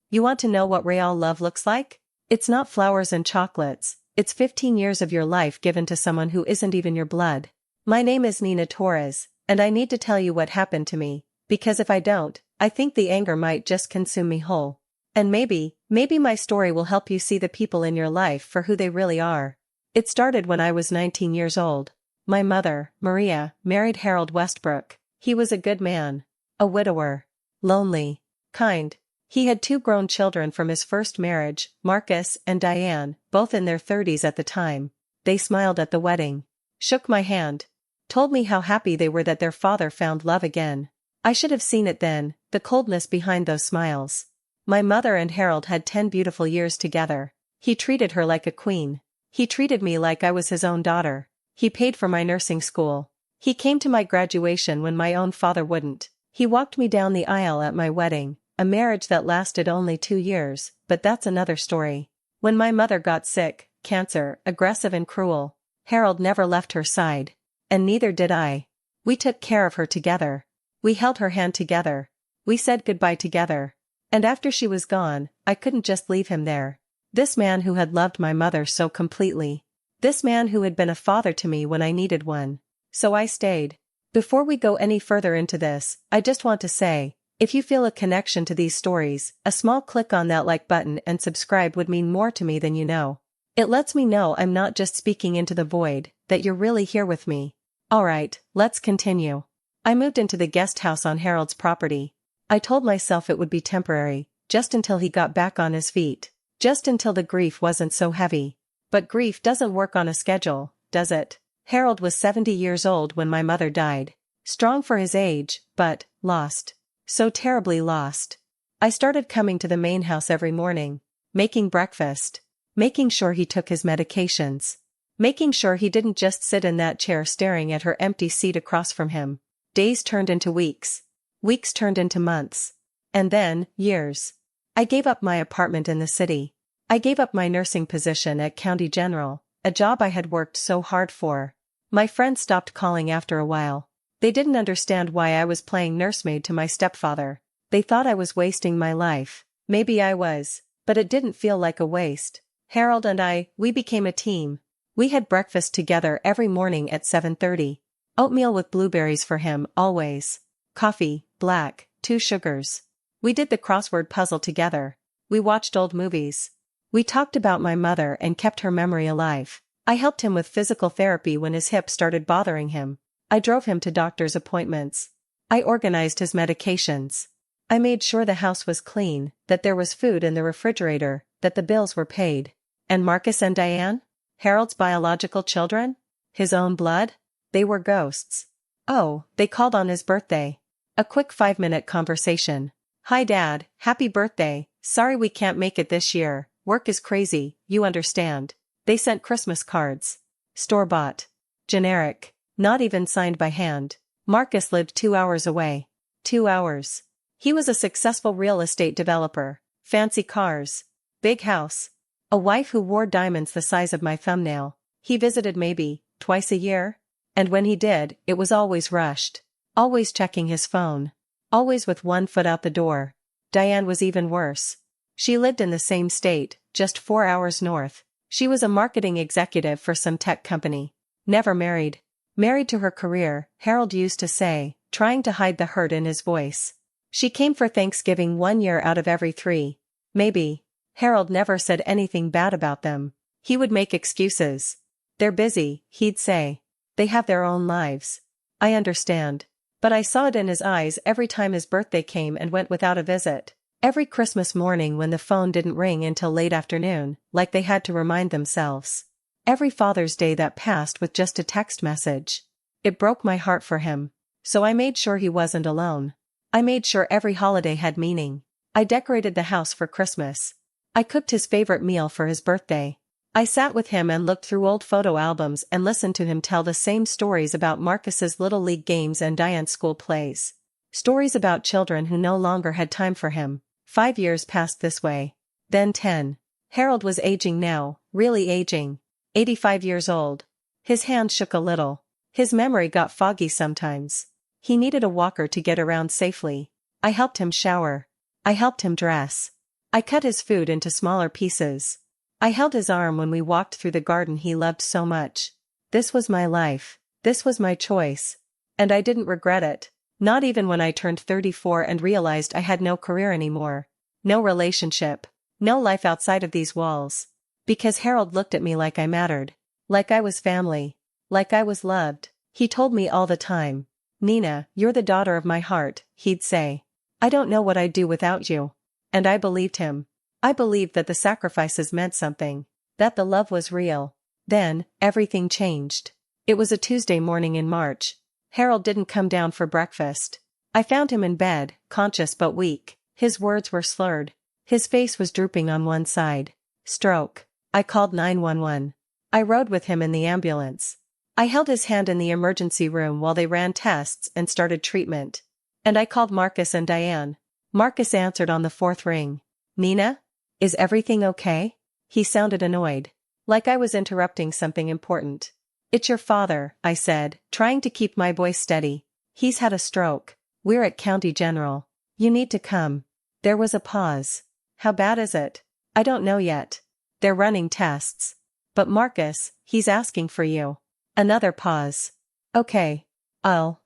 You want to know what real love looks like? It's not flowers and chocolates, it's 15 years of your life given to someone who isn't even your blood. My name is Nina Torres, and I need to tell you what happened to me, because if I don't, I think the anger might just consume me whole. And maybe my story will help you see the people in your life for who they really are. It started when I was 19 years old. My mother, Maria, married Harold Westbrook. He was a good man. A widower. Lonely. Kind. He had 2 grown children from his first marriage, Marcus and Diane, both in their 30s at the time. They smiled at the wedding. Shook my hand. Told me how happy they were that their father found love again. I should have seen it then, the coldness behind those smiles. My mother and Harold had 10 beautiful years together. He treated her like a queen. He treated me like I was his own daughter. He paid for my nursing school. He came to my graduation when my own father wouldn't. He walked me down the aisle at my wedding, a marriage that lasted only 2 years, but that's another story. When my mother got sick, cancer, aggressive and cruel, Harold never left her side. And neither did I. We took care of her together. We held her hand together. We said goodbye together. And after she was gone, I couldn't just leave him there. This man who had loved my mother so completely. This man who had been a father to me when I needed one. So I stayed. Before we go any further into this, I just want to say, if you feel a connection to these stories, a small click on that like button and subscribe would mean more to me than you know. It lets me know I'm not just speaking into the void, that you're really here with me. Alright, let's continue. I moved into the guest house on Harold's property. I told myself it would be temporary, just until he got back on his feet. Just until the grief wasn't so heavy. But grief doesn't work on a schedule, does it? Harold was 70 years old when my mother died. Strong for his age, but lost. So terribly lost. I started coming to the main house every morning, making breakfast, making sure he took his medications, making sure he didn't just sit in that chair staring at her empty seat across from him. Days turned into weeks. Weeks turned into months. And then, years. I gave up my apartment in the city. I gave up my nursing position at County General, a job I had worked so hard for. My friends stopped calling after a while. They didn't understand why I was playing nursemaid to my stepfather. They thought I was wasting my life. Maybe I was, but it didn't feel like a waste. Harold and we became a team. We had breakfast together every morning at 7:30. Oatmeal with blueberries for him, always. Coffee, black, 2 sugars. We did the crossword puzzle together. We watched old movies. We talked about my mother and kept her memory alive. I helped him with physical therapy when his hip started bothering him. I drove him to doctor's appointments. I organized his medications. I made sure the house was clean, that there was food in the refrigerator, that the bills were paid. And Marcus and Diane? Harold's biological children? His own blood? They were ghosts. Oh, they called on his birthday. A quick 5-minute conversation. Hi Dad, happy birthday, sorry we can't make it this year, work is crazy, you understand. They sent Christmas cards. Store-bought. Generic. Not even signed by hand. Marcus lived 2 hours away. 2 hours. He was a successful real estate developer. Fancy cars. Big house. A wife who wore diamonds the size of my thumbnail. He visited maybe twice a year. And when he did, it was always rushed. Always checking his phone. Always with one foot out the door. Diane was even worse. She lived in the same state, just 4 hours north. She was a marketing executive for some tech company. Never married. Married to her career, Harold used to say, trying to hide the hurt in his voice. She came for Thanksgiving 1 year out of every 3. Maybe. Harold never said anything bad about them. He would make excuses. They're busy, he'd say. They have their own lives. I understand. But I saw it in his eyes every time his birthday came and went without a visit. Every Christmas morning when the phone didn't ring until late afternoon, like they had to remind themselves. Every Father's Day that passed with just a text message. It broke my heart for him. So I made sure he wasn't alone. I made sure every holiday had meaning. I decorated the house for Christmas. I cooked his favorite meal for his birthday. I sat with him and looked through old photo albums and listened to him tell the same stories about Marcus's Little League games and Diane's school plays. Stories about children who no longer had time for him. 5 years passed this way. Then 10. Harold was aging now, really aging. 85 years old. His hand shook a little. His memory got foggy sometimes. He needed a walker to get around safely. I helped him shower. I helped him dress. I cut his food into smaller pieces. I held his arm when we walked through the garden he loved so much. This was my life. This was my choice. And I didn't regret it. Not even when I turned 34 and realized I had no career anymore. No relationship. No life outside of these walls. Because Harold looked at me like I mattered. Like I was family. Like I was loved. He told me all the time, "Nina, you're the daughter of my heart," he'd say. "I don't know what I'd do without you." And I believed him. I believed that the sacrifices meant something. That the love was real. Then, everything changed. It was a Tuesday morning in March. Harold didn't come down for breakfast. I found him in bed, conscious but weak. His words were slurred. His face was drooping on one side. Stroke. I called 911. I rode with him in the ambulance. I held his hand in the emergency room while they ran tests and started treatment. And I called Marcus and Diane. Marcus answered on the fourth ring. "Nina? Is everything okay?" He sounded annoyed. Like I was interrupting something important. "It's your father," I said, trying to keep my voice steady. "He's had a stroke. We're at County General. You need to come." There was a pause. "How bad is it?" "I don't know yet. They're running tests." "But Marcus, he's asking for you." Another pause. "Okay. I'll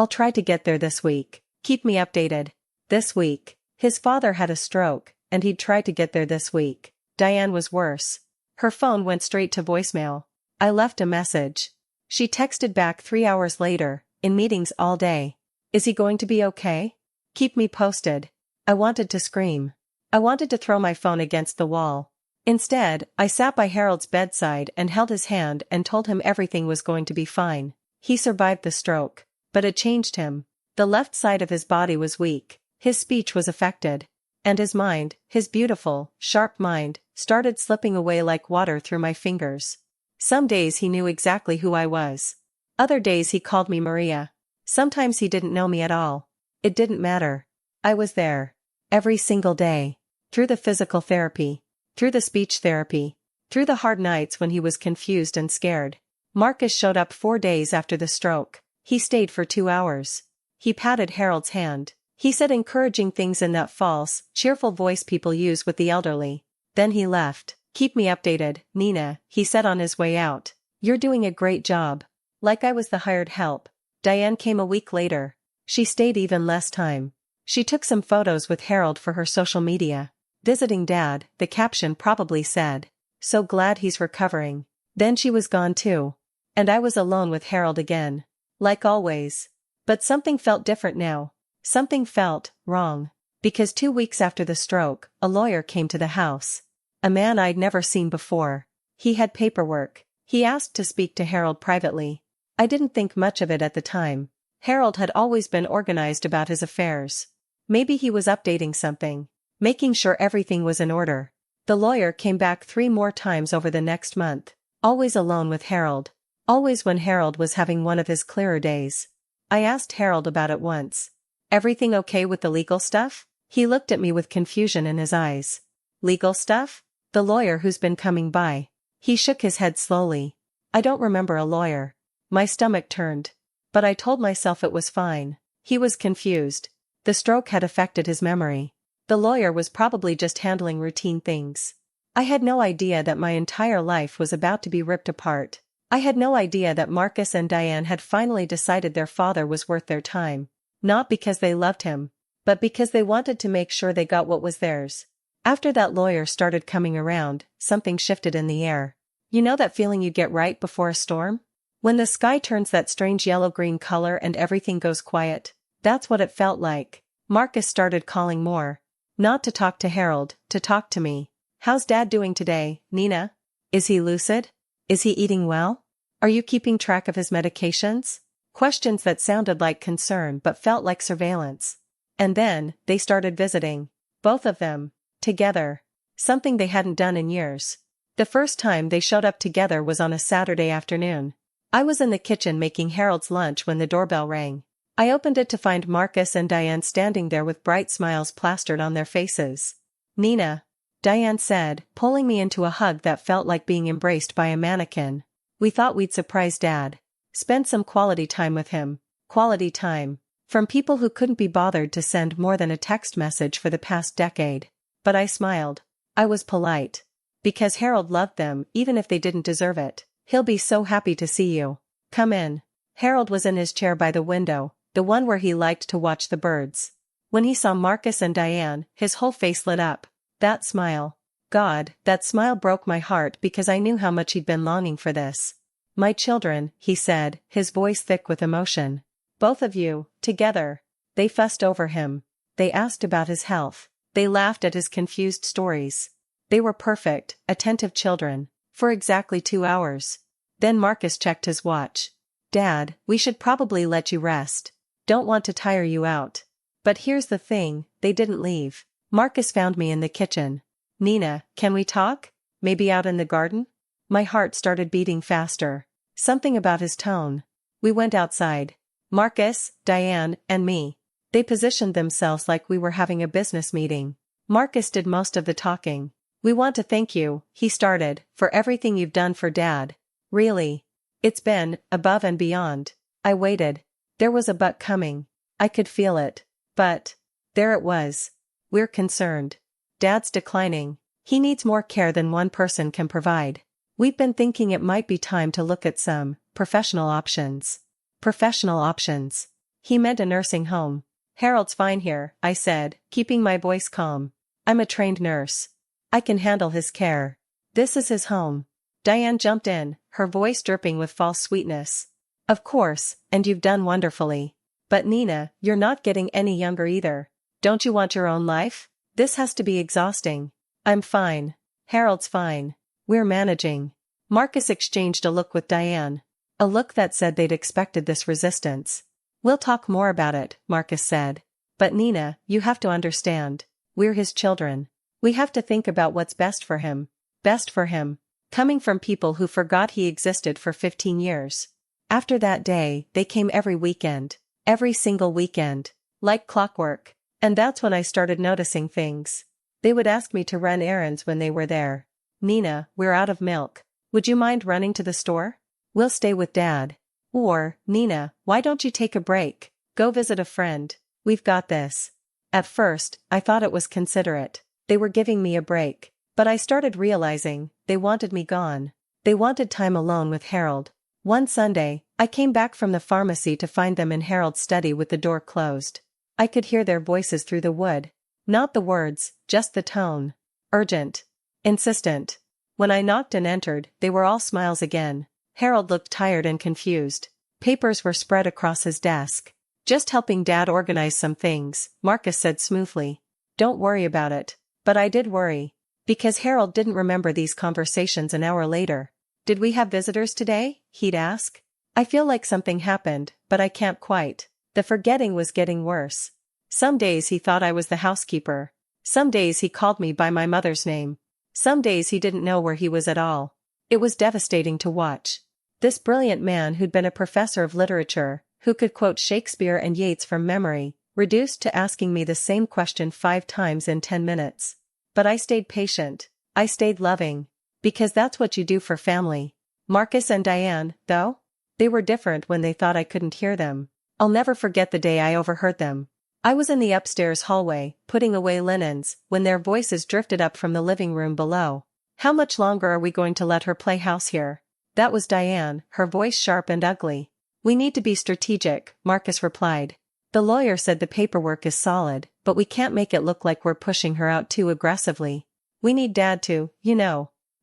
try to get there this week. Keep me updated." This week. His father had a stroke, and he'd try to get there this week. Diane was worse. Her phone went straight to voicemail. I left a message. She texted back 3 hours later, "In meetings all day. Is he going to be okay? Keep me posted." I wanted to scream. I wanted to throw my phone against the wall. Instead, I sat by Harold's bedside and held his hand and told him everything was going to be fine. He survived the stroke. But it changed him. The left side of his body was weak. His speech was affected. And his mind, his beautiful, sharp mind, started slipping away like water through my fingers. Some days he knew exactly who I was. Other days he called me Maria. Sometimes he didn't know me at all. It didn't matter. I was there. Every single day. Through the physical therapy. Through the speech therapy. Through the hard nights when he was confused and scared. Marcus showed up 4 days after the stroke. He stayed for 2 hours. He patted Harold's hand. He said encouraging things in that false, cheerful voice people use with the elderly. Then he left. "Keep me updated, Nina," he said on his way out. "You're doing a great job." Like I was the hired help. Diane came a week later. She stayed even less time. She took some photos with Harold for her social media. "Visiting Dad," the caption probably said. "So glad he's recovering." Then she was gone too. And I was alone with Harold again. Like always. But something felt different now. Something felt wrong. Because 2 weeks after the stroke, a lawyer came to the house. A man I'd never seen before. He had paperwork. He asked to speak to Harold privately. I didn't think much of it at the time. Harold had always been organized about his affairs. Maybe he was updating something. Making sure everything was in order. The lawyer came back 3 more times over the next month. Always alone with Harold. Always when Harold was having one of his clearer days. I asked Harold about it once. "Everything okay with the legal stuff?" He looked at me with confusion in his eyes. "Legal stuff?" "The lawyer who's been coming by." He shook his head slowly. "I don't remember a lawyer." My stomach turned. But I told myself it was fine. He was confused. The stroke had affected his memory. The lawyer was probably just handling routine things. I had no idea that my entire life was about to be ripped apart. I had no idea that Marcus and Diane had finally decided their father was worth their time. Not because they loved him, but because they wanted to make sure they got what was theirs. After that lawyer started coming around, something shifted in the air. You know that feeling you get right before a storm? When the sky turns that strange yellow-green color and everything goes quiet? That's what it felt like. Marcus started calling more. Not to talk to Harold, to talk to me. "How's Dad doing today, Nina? Is he lucid? Is he eating well? Are you keeping track of his medications?" Questions that sounded like concern but felt like surveillance. And then, they started visiting. Both of them. Together. Something they hadn't done in years. The first time they showed up together was on a Saturday afternoon. I was in the kitchen making Harold's lunch when the doorbell rang. I opened it to find Marcus and Diane standing there with bright smiles plastered on their faces. "Nina," Diane said, pulling me into a hug that felt like being embraced by a mannequin. "We thought we'd surprise Dad. Spend some quality time with him." Quality time. From people who couldn't be bothered to send more than a text message for the past decade. but I smiled. I was polite. Because Harold loved them even if they didn't deserve it. He'll be so happy to see you. Come in. Harold was in his chair by the window, the one where he liked to watch the birds. When he saw Marcus and Diane, his whole face lit up. That smile. God, that smile broke my heart because I knew how much he'd been longing for this. My children, he said, his voice thick with emotion. Both of you, together. They fussed over him. They asked about his health. They laughed at his confused stories. They were perfect, attentive children, for exactly 2 hours. Then Marcus checked his watch. Dad, we should probably let you rest. Don't want to tire you out. But here's the thing, they didn't leave. Marcus found me in the kitchen. Nina, can we talk? Maybe out in the garden? My heart started beating faster. Something about his tone. We went outside. Marcus, Diane, and me. They positioned themselves like we were having a business meeting. Marcus did most of the talking. We want to thank you, he started, for everything you've done for Dad. Really. It's been, above and beyond. I waited. There was a but coming. I could feel it. But. There it was. We're concerned. Dad's declining. He needs more care than one person can provide. We've been thinking it might be time to look at some professional options. Professional options. He meant a nursing home. Harold's fine here, I said, keeping my voice calm. I'm a trained nurse. I can handle his care. This is his home. Diane jumped in, her voice dripping with false sweetness. Of course, and you've done wonderfully. But Nina, you're not getting any younger either. Don't you want your own life? This has to be exhausting. I'm fine. Harold's fine. We're managing. Marcus exchanged a look with Diane. A look that said they'd expected this resistance. We'll talk more about it, Marcus said. But Nina, you have to understand. We're his children. We have to think about what's best for him. Best for him. Coming from people who forgot he existed for 15 years. After that day, they came every weekend. Every single weekend. Like clockwork. And that's when I started noticing things. They would ask me to run errands when they were there. Nina, we're out of milk. Would you mind running to the store? We'll stay with Dad. Or, Nina, why don't you take a break? Go visit a friend. We've got this. At first, I thought it was considerate. They were giving me a break. But I started realizing, they wanted me gone. They wanted time alone with Harold. One Sunday, I came back from the pharmacy to find them in Harold's study with the door closed. I could hear their voices through the wood. Not the words, just the tone. Urgent. Insistent. When I knocked and entered, they were all smiles again. Harold looked tired and confused. Papers were spread across his desk. Just helping Dad organize some things, Marcus said smoothly. Don't worry about it. But I did worry. Because Harold didn't remember these conversations an hour later. Did we have visitors today? He'd ask. I feel like something happened, but I can't quite. The forgetting was getting worse. Some days he thought I was the housekeeper. Some days he called me by my mother's name. Some days he didn't know where he was at all. It was devastating to watch. This brilliant man who'd been a professor of literature, who could quote Shakespeare and Yeats from memory, reduced to asking me the same question 5 times in 10 minutes. But I stayed patient. I stayed loving. Because that's what you do for family. Marcus and Diane, though? They were different when they thought I couldn't hear them. I'll never forget the day I overheard them. I was in the upstairs hallway, putting away linens, when their voices drifted up from the living room below. How much longer are we going to let her play house here? That was Diane, her voice sharp and ugly. We need to be strategic, Marcus replied. The lawyer said the paperwork is solid, but we can't make it look like we're pushing her out too aggressively. We need Dad to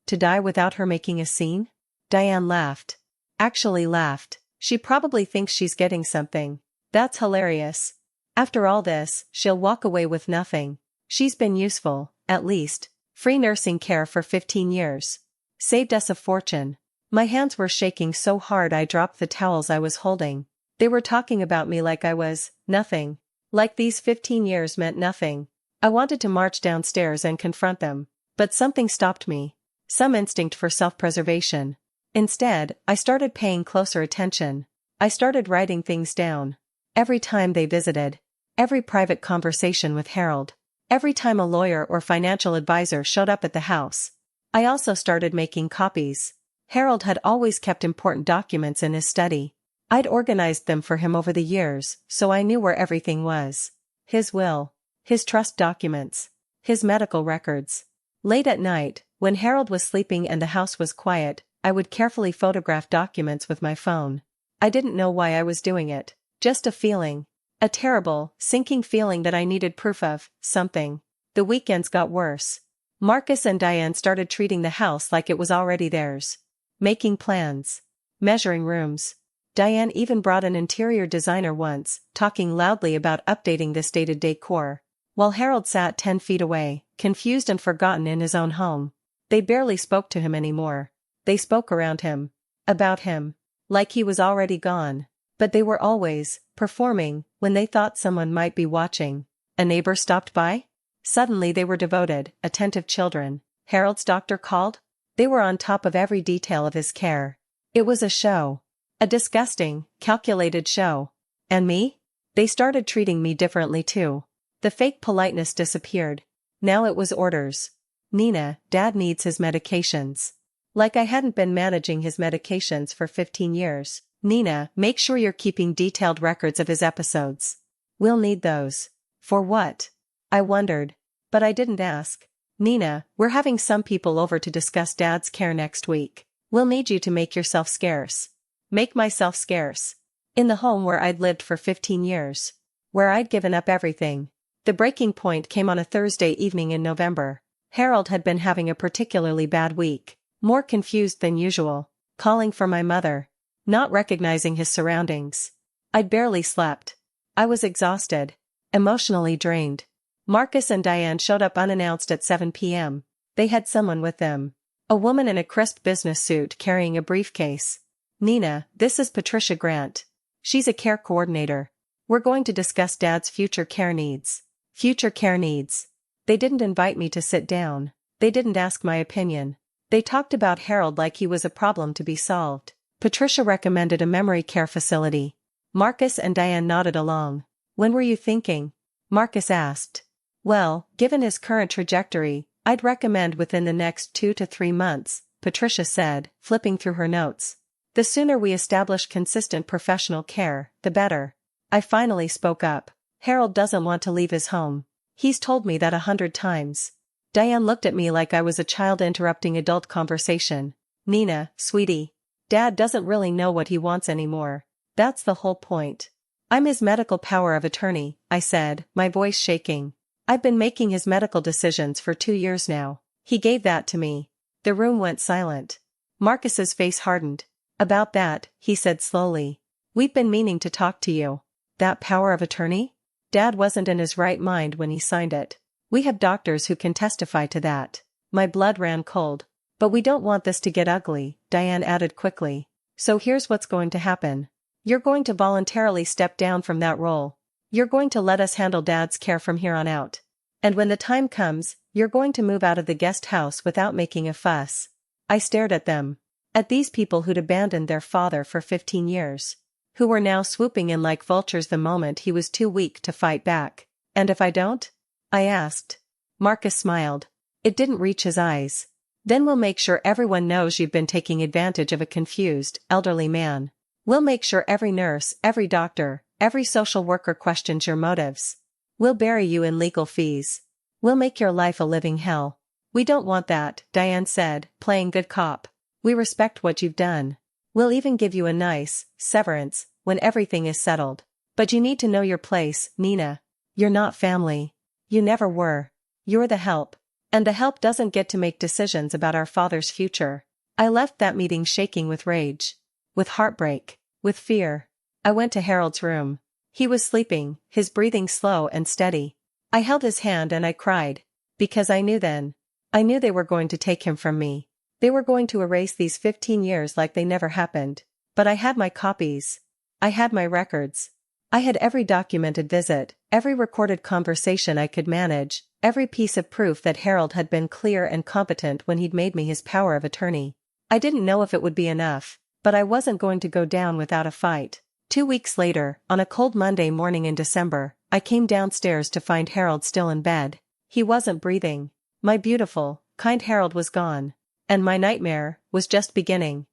die without her making a scene? Diane laughed. Actually laughed. She probably thinks she's getting something. That's hilarious. After all this, she'll walk away with nothing. She's been useful, at least. Free nursing care for 15 years. Saved us a fortune. My hands were shaking so hard I dropped the towels I was holding. They were talking about me like I was nothing. Like these 15 years meant nothing. I wanted to march downstairs and confront them. But something stopped me. Some instinct for self-preservation. Instead, I started paying closer attention. I started writing things down. Every time they visited. Every private conversation with Harold. Every time a lawyer or financial advisor showed up at the house. I also started making copies. Harold had always kept important documents in his study. I'd organized them for him over the years, so I knew where everything was. His will. His trust documents. His medical records. Late at night, when Harold was sleeping and the house was quiet, I would carefully photograph documents with my phone. I didn't know why I was doing it. Just a feeling. A terrible, sinking feeling that I needed proof of something. The weekends got worse. Marcus and Diane started treating the house like it was already theirs. Making plans. Measuring rooms. Diane even brought an interior designer once, talking loudly about updating this dated decor. While Harold sat 10 feet away, confused and forgotten in his own home. They barely spoke to him anymore. They spoke around him. About him. Like he was already gone. But they were always performing when they thought someone might be watching. A neighbor stopped by? Suddenly they were devoted, attentive children. Harold's doctor called? They were on top of every detail of his care. It was a show. A disgusting, calculated show. And me? They started treating me differently too. The fake politeness disappeared. Now it was orders. Nina, Dad needs his medications. Like I hadn't been managing his medications for 15 years. Nina, make sure you're keeping detailed records of his episodes. We'll need those. For what? I wondered. But I didn't ask. Nina, we're having some people over to discuss Dad's care next week. We'll need you to make yourself scarce. Make myself scarce. In the home where I'd lived for 15 years. Where I'd given up everything. The breaking point came on a Thursday evening in November. Harold had been having a particularly bad week. More confused than usual. Calling for my mother. Not recognizing his surroundings. I'd barely slept. I was exhausted. Emotionally drained. Marcus and Diane showed up unannounced at 7 p.m. They had someone with them. A woman in a crisp business suit carrying a briefcase. Nina, this is Patricia Grant. She's a care coordinator. We're going to discuss Dad's future care needs. Future care needs. They didn't invite me to sit down. They didn't ask my opinion. They talked about Harold like he was a problem to be solved. Patricia recommended a memory care facility. Marcus and Diane nodded along. When were you thinking? Marcus asked. Well, given his current trajectory, I'd recommend within the next 2 to 3 months, Patricia said, flipping through her notes. The sooner we establish consistent professional care, the better. I finally spoke up. Harold doesn't want to leave his home. He's told me that 100 times. Diane looked at me like I was a child interrupting adult conversation. Nina, sweetie. Dad doesn't really know what he wants anymore. That's the whole point. I'm his medical power of attorney, I said, my voice shaking. I've been making his medical decisions for 2 years now. He gave that to me. The room went silent. Marcus's face hardened. About that, he said slowly. We've been meaning to talk to you. That power of attorney? Dad wasn't in his right mind when he signed it. We have doctors who can testify to that. My blood ran cold. But we don't want this to get ugly, Diane added quickly. So here's what's going to happen. You're going to voluntarily step down from that role. You're going to let us handle Dad's care from here on out. And when the time comes, you're going to move out of the guest house without making a fuss. I stared at them. At these people who'd abandoned their father for 15 years. Who were now swooping in like vultures the moment he was too weak to fight back. And if I don't? I asked. Marcus smiled. It didn't reach his eyes. Then we'll make sure everyone knows you've been taking advantage of a confused, elderly man. We'll make sure every nurse, every doctor, every social worker questions your motives. We'll bury you in legal fees. We'll make your life a living hell. We don't want that, Diane said, playing good cop. We respect what you've done. We'll even give you a nice severance when everything is settled. But you need to know your place, Nina. You're not family. You never were. You're the help. And the help doesn't get to make decisions about our father's future. I left that meeting shaking with rage. With heartbreak. With fear. I went to Harold's room. He was sleeping, his breathing slow and steady. I held his hand and I cried. Because I knew then. I knew they were going to take him from me. They were going to erase these 15 years like they never happened. But I had my copies. I had my records. I had every documented visit, every recorded conversation I could manage, every piece of proof that Harold had been clear and competent when he'd made me his power of attorney. I didn't know if it would be enough, but I wasn't going to go down without a fight. 2 weeks later, on a cold Monday morning in December, I came downstairs to find Harold still in bed. He wasn't breathing. My beautiful, kind Harold was gone. And my nightmare was just beginning.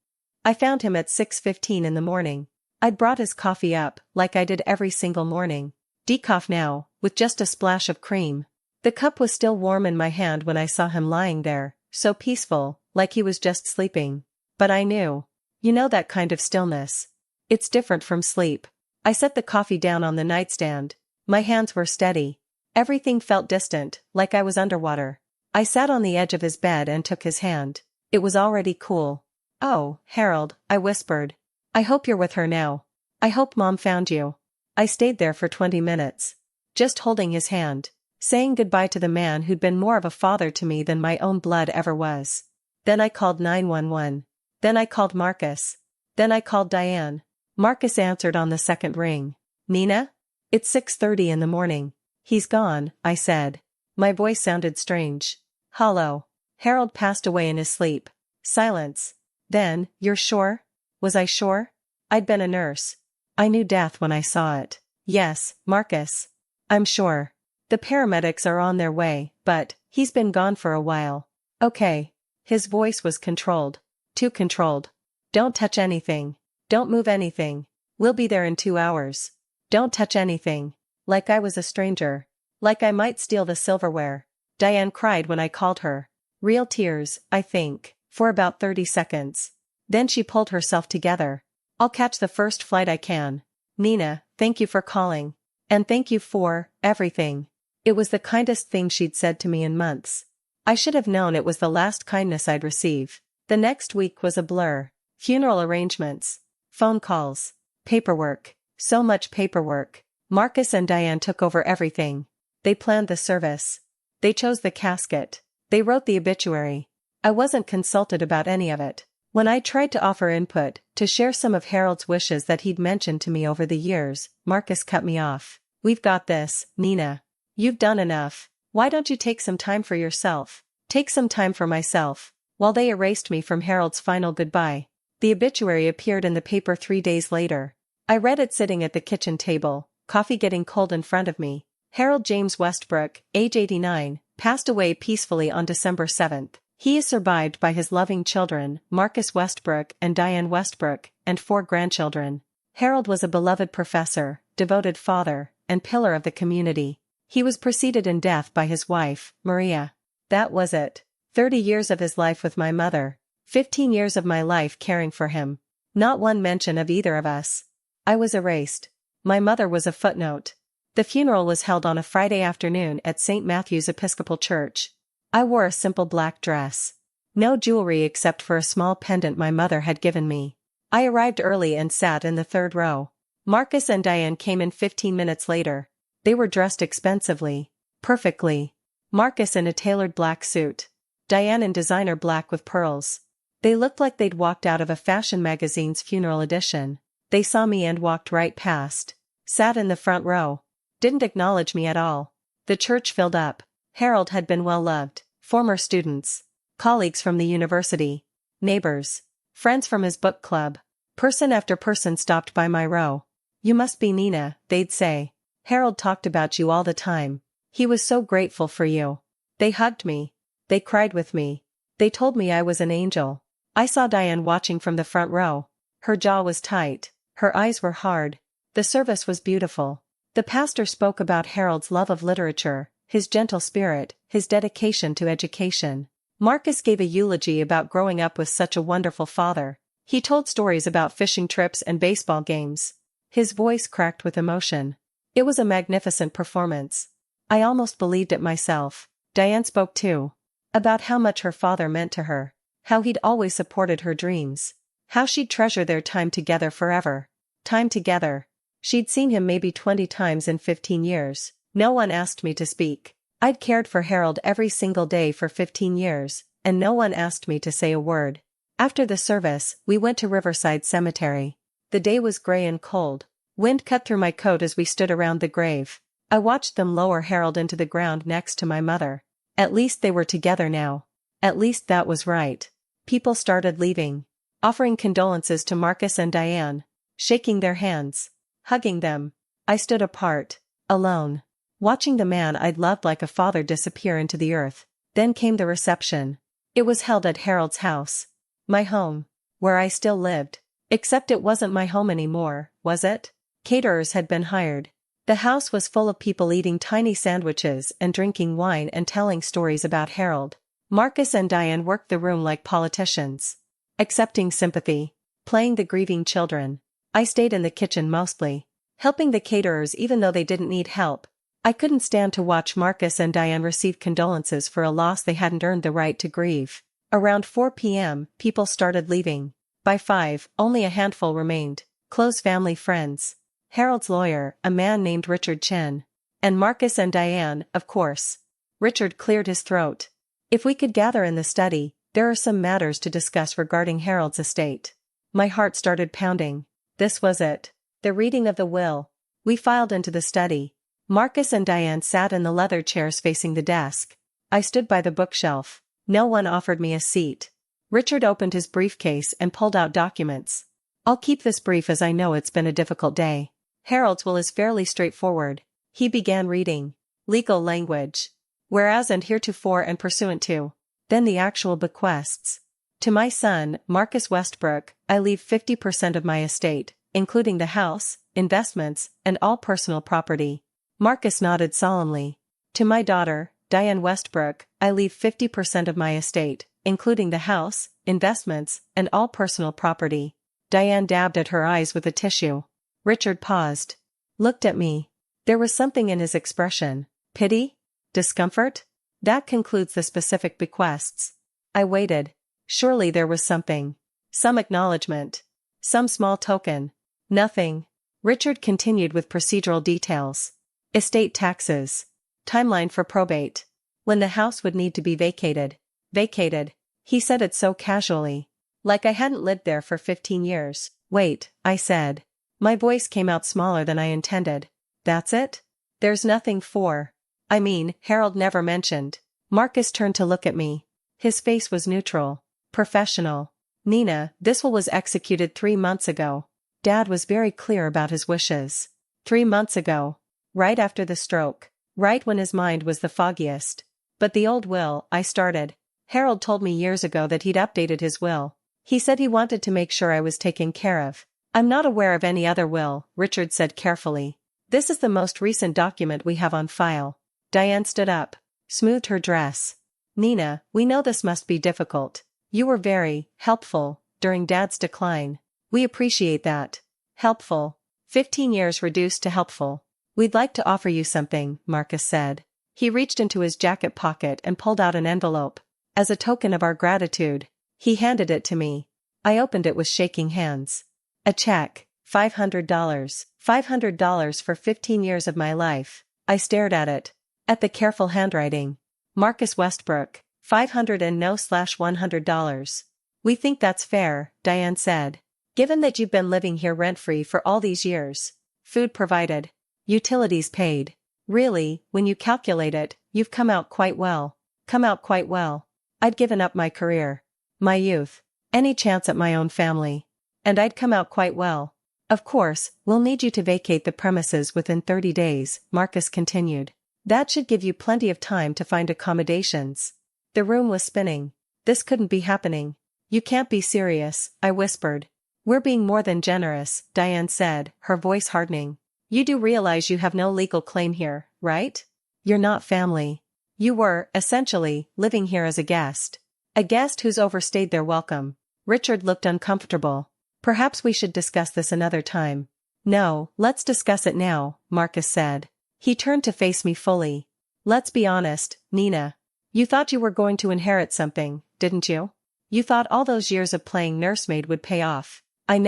I found him at 6:15 in the morning. I'd brought his coffee up, like I did every single morning. Decaf now, with just a splash of cream. The cup was still warm in my hand when I saw him lying there, so peaceful, like he was just sleeping. But I knew. You know that kind of stillness. It's different from sleep. I set the coffee down on the nightstand. My hands were steady. Everything felt distant, like I was underwater. I sat on the edge of his bed and took his hand. It was already cool. "Oh, Harold," I whispered. "I hope you're with her now. I hope Mom found you." I stayed there for 20 minutes. Just holding his hand. Saying goodbye to the man who'd been more of a father to me than my own blood ever was. Then I called 911. Then I called Marcus. Then I called Diane. Marcus answered on the second ring. "Nina? It's 6:30 in the morning." "He's gone," I said. My voice sounded strange. Hollow. "Harold passed away in his sleep." Silence. Then, "You're sure?" Was I sure? I'd been a nurse. I knew death when I saw it. "Yes, Marcus. I'm sure. The paramedics are on their way, but he's been gone for a while." "Okay." His voice was controlled. Too controlled. "Don't touch anything. Don't move anything. We'll be there in 2 hours. Don't touch anything." Like I was a stranger. Like I might steal the silverware. Diane cried when I called her. Real tears, I think, for about 30 seconds. Then she pulled herself together. "I'll catch the first flight I can. Nina, thank you for calling. And thank you for everything." It was the kindest thing she'd said to me in months. I should have known it was the last kindness I'd receive. The next week was a blur. Funeral arrangements. Phone calls. Paperwork. So much paperwork. Marcus and Diane took over everything. They planned the service. They chose the casket. They wrote the obituary. I wasn't consulted about any of it. When I tried to offer input, to share some of Harold's wishes that he'd mentioned to me over the years, Marcus cut me off. "We've got this, Nina. You've done enough. Why don't you take some time for yourself?" "Take some time for myself." While they erased me from Harold's final goodbye. The obituary appeared in the paper 3 days later. I read it sitting at the kitchen table, coffee getting cold in front of me. Harold James Westbrook, age 89, passed away peacefully on December 7th. He is survived by his loving children, Marcus Westbrook and Diane Westbrook, and 4 grandchildren. Harold was a beloved professor, devoted father, and pillar of the community. He was preceded in death by his wife, Maria. That was it. 30 years of his life with my mother. 15 years of my life caring for him. Not one mention of either of us. I was erased. My mother was a footnote. The funeral was held on a Friday afternoon at St. Matthew's Episcopal Church. I wore a simple black dress. No jewelry except for a small pendant my mother had given me. I arrived early and sat in the 3rd row. Marcus and Diane came in 15 minutes later. They were dressed expensively. Perfectly. Marcus in a tailored black suit. Diane in designer black with pearls. They looked like they'd walked out of a fashion magazine's funeral edition. They saw me and walked right past. Sat in the front row. Didn't acknowledge me at all. The church filled up. Harold had been well loved. Former students. Colleagues from the university. Neighbors. Friends from his book club. Person after person stopped by my row. "You must be Nina," they'd say. "Harold talked about you all the time. He was so grateful for you." They hugged me. They cried with me. They told me I was an angel. I saw Diane watching from the front row. Her jaw was tight. Her eyes were hard. The service was beautiful. The pastor spoke about Harold's love of literature, his gentle spirit, his dedication to education. Marcus gave a eulogy about growing up with such a wonderful father. He told stories about fishing trips and baseball games. His voice cracked with emotion. It was a magnificent performance. I almost believed it myself. Diane spoke too. About how much her father meant to her. How he'd always supported her dreams. How she'd treasure their time together forever. Time together. She'd seen him maybe 20 times in 15 years. No one asked me to speak. I'd cared for Harold every single day for 15 years, and no one asked me to say a word. After the service, we went to Riverside Cemetery. The day was gray and cold. Wind cut through my coat as we stood around the grave. I watched them lower Harold into the ground next to my mother. At least they were together now. At least that was right. People started leaving. Offering condolences to Marcus and Diane. Shaking their hands. Hugging them. I stood apart. Alone. Watching the man I'd loved like a father disappear into the earth. Then came the reception. It was held at Harold's house. My home. Where I still lived. Except it wasn't my home anymore, was it? Caterers had been hired. The house was full of people eating tiny sandwiches and drinking wine and telling stories about Harold. Marcus and Diane worked the room like politicians. Accepting sympathy. Playing the grieving children. I stayed in the kitchen mostly. Helping the caterers even though they didn't need help. I couldn't stand to watch Marcus and Diane receive condolences for a loss they hadn't earned the right to grieve. Around 4 p.m., people started leaving. By 5, only a handful remained. Close family friends. Harold's lawyer, a man named Richard Chen. And Marcus and Diane, of course. Richard cleared his throat. If we could gather in the study, there are some matters to discuss regarding Harold's estate. My heart started pounding. This was it. The reading of the will. We filed into the study. Marcus and Diane sat in the leather chairs facing the desk. I stood by the bookshelf. No one offered me a seat. Richard opened his briefcase and pulled out documents. I'll keep this brief as I know it's been a difficult day. Harold's will is fairly straightforward. He began reading. Legal language. Whereas and heretofore and pursuant to. Then the actual bequests. To my son, Marcus Westbrook, I leave 50% of my estate, including the house, investments, and all personal property. Marcus nodded solemnly. To my daughter, Diane Westbrook, I leave 50% of my estate, including the house, investments, and all personal property. Diane dabbed at her eyes with a tissue. Richard paused. Looked at me. There was something in his expression. Pity? Discomfort? That concludes the specific bequests. I waited. Surely there was something. Some acknowledgement. Some small token. Nothing. Richard continued with procedural details. Estate taxes. Timeline for probate. When the house would need to be vacated. Vacated. He said it so casually. Like I hadn't lived there for 15 years. Wait, I said. My voice came out smaller than I intended. That's it? There's nothing for. I mean, Harold never mentioned. Marcus turned to look at me. His face was neutral. Professional. Nina, this will was executed 3 months ago. Dad was very clear about his wishes. 3 months ago. Right after the stroke. Right when his mind was the foggiest. But the old will, I started. Harold told me years ago that he'd updated his will. He said he wanted to make sure I was taken care of. I'm not aware of any other will, Richard said carefully. This is the most recent document we have on file. Diane stood up. Smoothed her dress. Nina, we know this must be difficult. You were very helpful during Dad's decline. We appreciate that. Helpful. 15 years reduced to helpful. We'd like to offer you something, Marcus said. He reached into his jacket pocket and pulled out an envelope. As a token of our gratitude, he handed it to me. I opened it with shaking hands. A check. $500. $500 for 15 years of my life. I stared at it. At the careful handwriting. Marcus Westbrook. $500 and no $100. We think that's fair, Diane said. Given that you've been living here rent-free for all these years. Food provided. Utilities paid. Really, when you calculate it, you've come out quite well. Come out quite well. I'd given up my career. My youth. Any chance at my own family. And I'd come out quite well. Of course, we'll need you to vacate the premises within 30 days, Marcus continued. That should give you plenty of time to find accommodations. The room was spinning. This couldn't be happening. You can't be serious, I whispered. We're being more than generous, Diane said, her voice hardening. You do realize you have no legal claim here, right? You're not family. You were, essentially, living here as a guest. A guest who's overstayed their welcome. Richard looked uncomfortable. Perhaps we should discuss this another time. No, let's discuss it now, Marcus said. He turned to face me fully. Let's be honest, Nina. You thought you were going to inherit something, didn't you? You thought all those years of playing nursemaid would pay off. I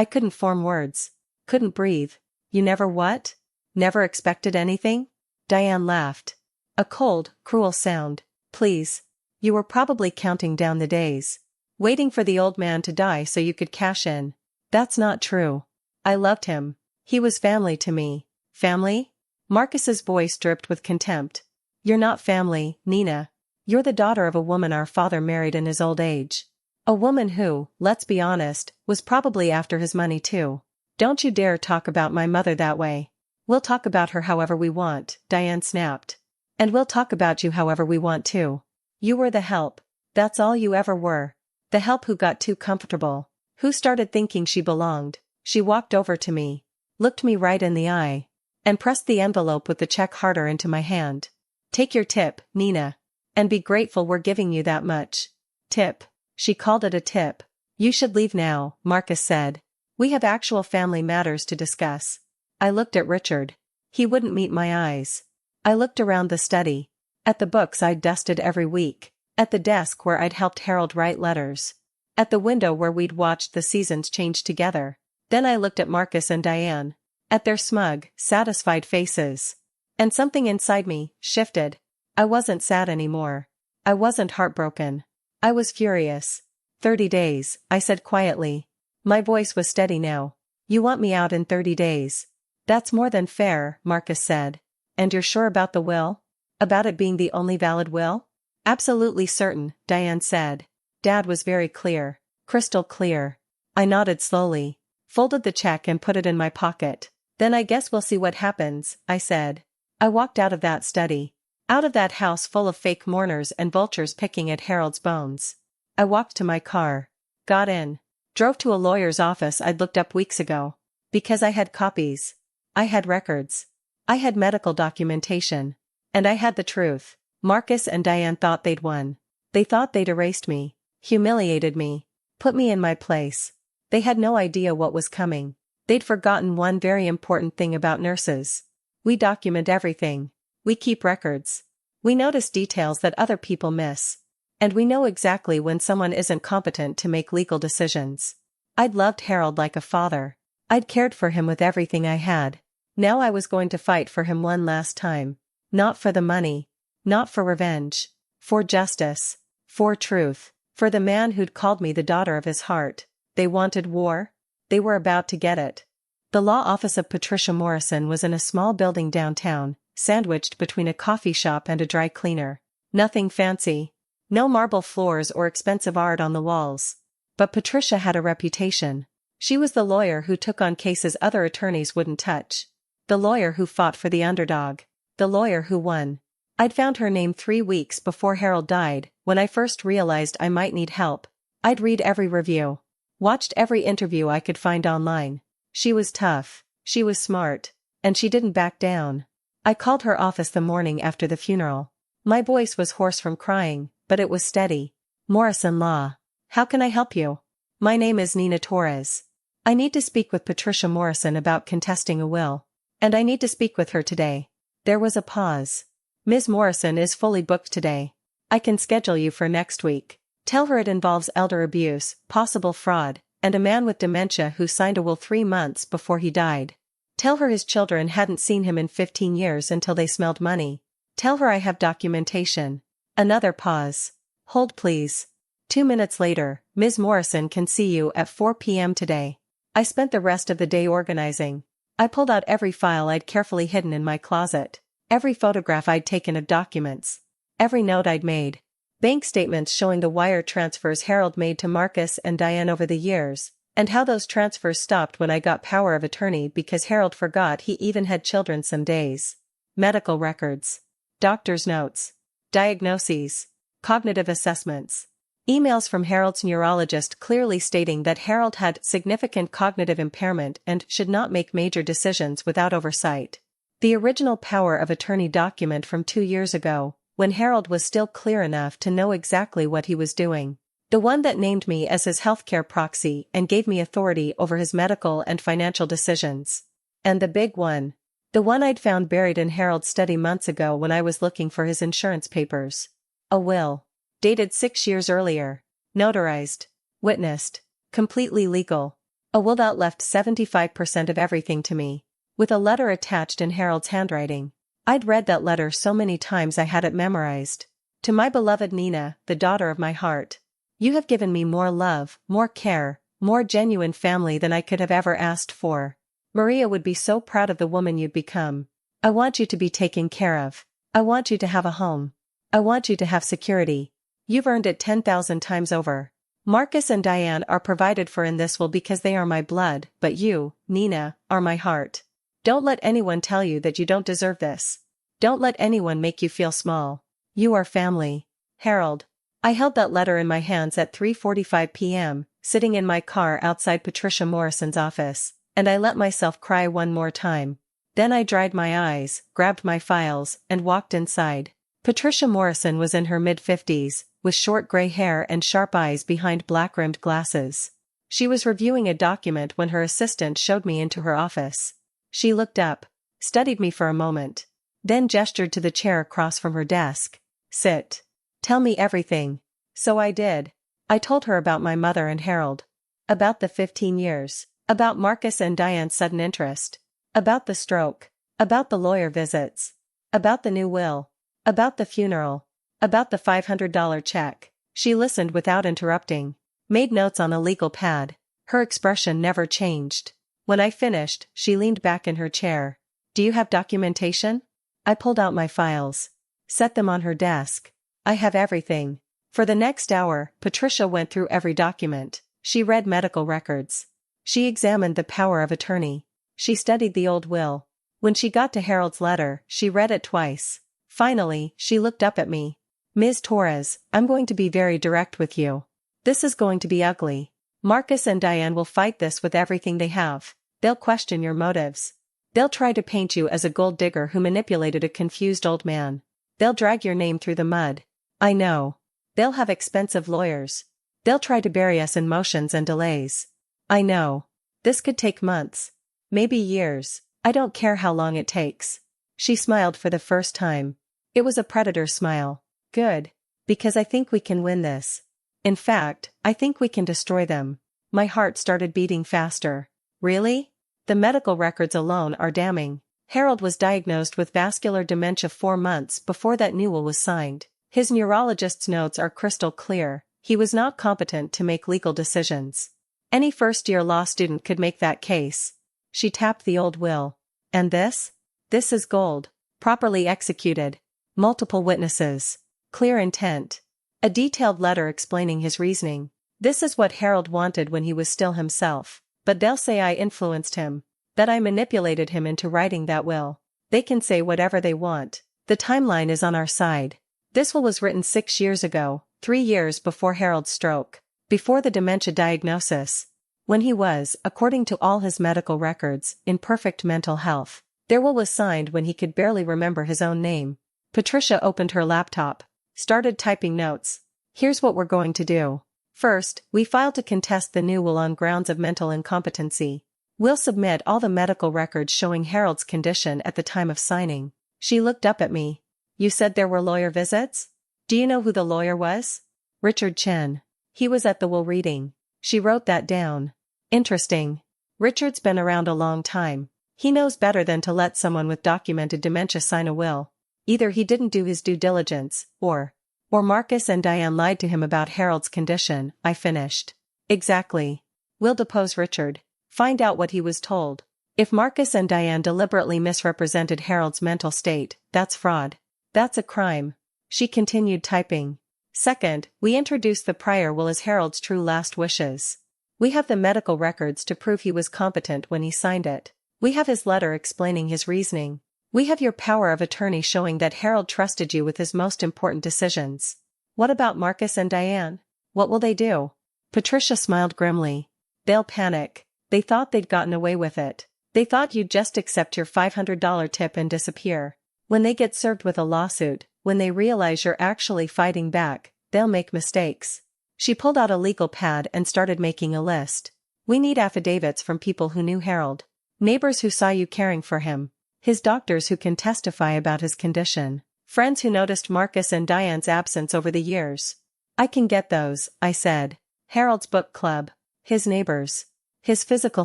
couldn't form words. Couldn't breathe. You never what? Never expected anything? Diane laughed. A cold, cruel sound. Please. You were probably counting down the days. Waiting for the old man to die so you could cash in. That's not true. I loved him. He was family to me. Family? Marcus's voice dripped with contempt. You're not family, Nina. You're the daughter of a woman our father married in his old age. A woman who, let's be honest, was probably after his money too. Don't you dare talk about my mother that way. We'll talk about her however we want, Diane snapped. And we'll talk about you however we want too. You were the help. That's all you ever were. The help who got too comfortable. Who started thinking she belonged. She walked over to me. Looked me right in the eye. and pressed the envelope with the check harder into my hand. "Take your tip, Nina. And be grateful we're giving you that much." "Tip?" She called it a tip. "You should leave now," Marcus said. "We have actual family matters to discuss." I looked at Richard. He wouldn't meet my eyes. I looked around the study. At the books I'd dusted every week. At the desk where I'd helped Harold write letters. At the window where we'd watched the seasons change together. Then I looked at Marcus and Diane. At their smug, satisfied faces. And something inside me shifted. I wasn't sad anymore. I wasn't heartbroken. I was furious. 30 days, I said quietly. My voice was steady now. "You want me out in 30 days. "That's more than fair," Marcus said. "And you're sure about the will? About it being the only valid will?" "Absolutely certain," Diane said. Dad was very clear. Crystal clear. I nodded slowly. Folded the check and put it in my pocket. "Then I guess we'll see what happens," I said. I walked out of that study. Out of that house full of fake mourners and vultures picking at Harold's bones. I walked to my car. Got in. Drove to a lawyer's office I'd looked up weeks ago. Because I had copies. I had records. I had medical documentation. And I had the truth. Marcus and Diane thought they'd won. They thought they'd erased me. Humiliated me. Put me in my place. They had no idea what was coming. They'd forgotten one very important thing about nurses. We document everything. We keep records. We notice details that other people miss. And we know exactly when someone isn't competent to make legal decisions. I'd loved Harold like a father. I'd cared for him with everything I had. Now I was going to fight for him one last time. Not for the money. Not for revenge. For justice. For truth. For the man who'd called me the daughter of his heart. They wanted war. They were about to get it. The law office of Patricia Morrison was in a small building downtown, sandwiched between a coffee shop and a dry cleaner. Nothing fancy. No marble floors or expensive art on the walls. But Patricia had a reputation. She was the lawyer who took on cases other attorneys wouldn't touch. The lawyer who fought for the underdog. The lawyer who won. I'd found her name 3 weeks before Harold died, when I first realized I might need help. I'd read every review. Watched every interview I could find online. She was tough. She was smart. And she didn't back down. I called her office the morning after the funeral. My voice was hoarse from crying, but it was steady. "Morrison Law. How can I help you? My name is Nina Torres. I need to speak with Patricia Morrison about contesting a will. And I need to speak with her today." There was a pause. "Ms. Morrison is fully booked today. I can schedule you for next week. Tell her it involves elder abuse, possible fraud, and a man with dementia who signed a will 3 months before he died. Tell her his children hadn't seen him in 15 years until they smelled money. Tell her I have documentation." Another pause. "Hold please. 2 minutes later, Ms. Morrison can see you at 4 p.m. today." I spent the rest of the day organizing. I pulled out every file I'd carefully hidden in my closet. Every photograph I'd taken of documents. Every note I'd made. Bank statements showing the wire transfers Harold made to Marcus and Diane over the years, and how those transfers stopped when I got power of attorney because Harold forgot he even had children some days. Medical records. Doctor's notes. Diagnoses. Cognitive assessments. Emails from Harold's neurologist clearly stating that Harold had significant cognitive impairment and should not make major decisions without oversight. The original power of attorney document from 2 years ago, when Harold was still clear enough to know exactly what he was doing. The one that named me as his healthcare proxy and gave me authority over his medical and financial decisions. And the big one. The one I'd found buried in Harold's study months ago when I was looking for his insurance papers. A will. Dated 6 years earlier. Notarized. Witnessed. Completely legal. A will that left 75% of everything to me. With a letter attached in Harold's handwriting. I'd read that letter so many times I had it memorized. "To my beloved Nina, the daughter of my heart. You have given me more love, more care, more genuine family than I could have ever asked for. Maria would be so proud of the woman you'd become. I want you to be taken care of. I want you to have a home. I want you to have security. You've earned it 10,000 times over. Marcus and Diane are provided for in this will because they are my blood, but you, Nina, are my heart. Don't let anyone tell you that you don't deserve this. Don't let anyone make you feel small. You are family. Harold." I held that letter in my hands at 3:45 p.m., sitting in my car outside Patricia Morrison's office, and I let myself cry one more time. Then I dried my eyes, grabbed my files, and walked inside. Patricia Morrison was in her mid-50s, with short gray hair and sharp eyes behind black-rimmed glasses. She was reviewing a document when her assistant showed me into her office. She looked up, studied me for a moment, then gestured to the chair across from her desk. "Sit. Tell me everything." So I did. I told her about my mother and Harold. About the 15 years. About Marcus and Diane's sudden interest. About the stroke. About the lawyer visits. About the new will. About the funeral. About the $500 check. She listened without interrupting. Made notes on a legal pad. Her expression never changed. When I finished, she leaned back in her chair. "Do you have documentation?" I pulled out my files. Set them on her desk. "I have everything." For the next hour, Patricia went through every document. She read medical records. She examined the power of attorney. She studied the old will. When she got to Harold's letter, she read it twice. Finally, she looked up at me. "Ms. Torres, I'm going to be very direct with you. This is going to be ugly. Marcus and Diane will fight this with everything they have. They'll question your motives. They'll try to paint you as a gold digger who manipulated a confused old man. They'll drag your name through the mud. I know. They'll have expensive lawyers. They'll try to bury us in motions and delays. I know. This could take months. Maybe years. I don't care how long it takes." She smiled for the first time. It was a predator smile. "Good. Because I think we can win this. In fact, I think we can destroy them." My heart started beating faster. "Really?" "The medical records alone are damning. Harold was diagnosed with vascular dementia 4 months before that new will was signed. His neurologist's notes are crystal clear. He was not competent to make legal decisions. Any first-year law student could make that case." She tapped the old will. "And this? This is gold. Properly executed. Multiple witnesses. Clear intent. A detailed letter explaining his reasoning. This is what Harold wanted when he was still himself. But they'll say I influenced him. That I manipulated him into writing that will. They can say whatever they want. The timeline is on our side. This will was written 6 years ago, 3 years before Harold's stroke. Before the dementia diagnosis. When he was, according to all his medical records, in perfect mental health. Their will was signed when he could barely remember his own name." Patricia opened her laptop. Started typing notes. "Here's what we're going to do. First, we file to contest the new will on grounds of mental incompetency. We'll submit all the medical records showing Harold's condition at the time of signing." She looked up at me. "You said there were lawyer visits? Do you know who the lawyer was?" "Richard Chen. He was at the will reading." She wrote that down. "Interesting. Richard's been around a long time. He knows better than to let someone with documented dementia sign a will. Either he didn't do his due diligence, or Marcus and Diane lied to him about Harold's condition," I finished. "Exactly. We'll depose Richard. Find out what he was told. If Marcus and Diane deliberately misrepresented Harold's mental state, that's fraud. That's a crime." She continued typing. "Second, we introduce the prior will as Harold's true last wishes. We have the medical records to prove he was competent when he signed it. We have his letter explaining his reasoning. We have your power of attorney showing that Harold trusted you with his most important decisions. What about Marcus and Diane? What will they do?" Patricia smiled grimly. "They'll panic. They thought they'd gotten away with it. They thought you'd just accept your $500 tip and disappear. When they get served with a lawsuit, when they realize you're actually fighting back, they'll make mistakes." She pulled out a legal pad and started making a list. "We need affidavits from people who knew Harold. Neighbors who saw you caring for him. His doctors who can testify about his condition. Friends who noticed Marcus and Diane's absence over the years." "I can get those," I said. "Harold's book club. His neighbors. His physical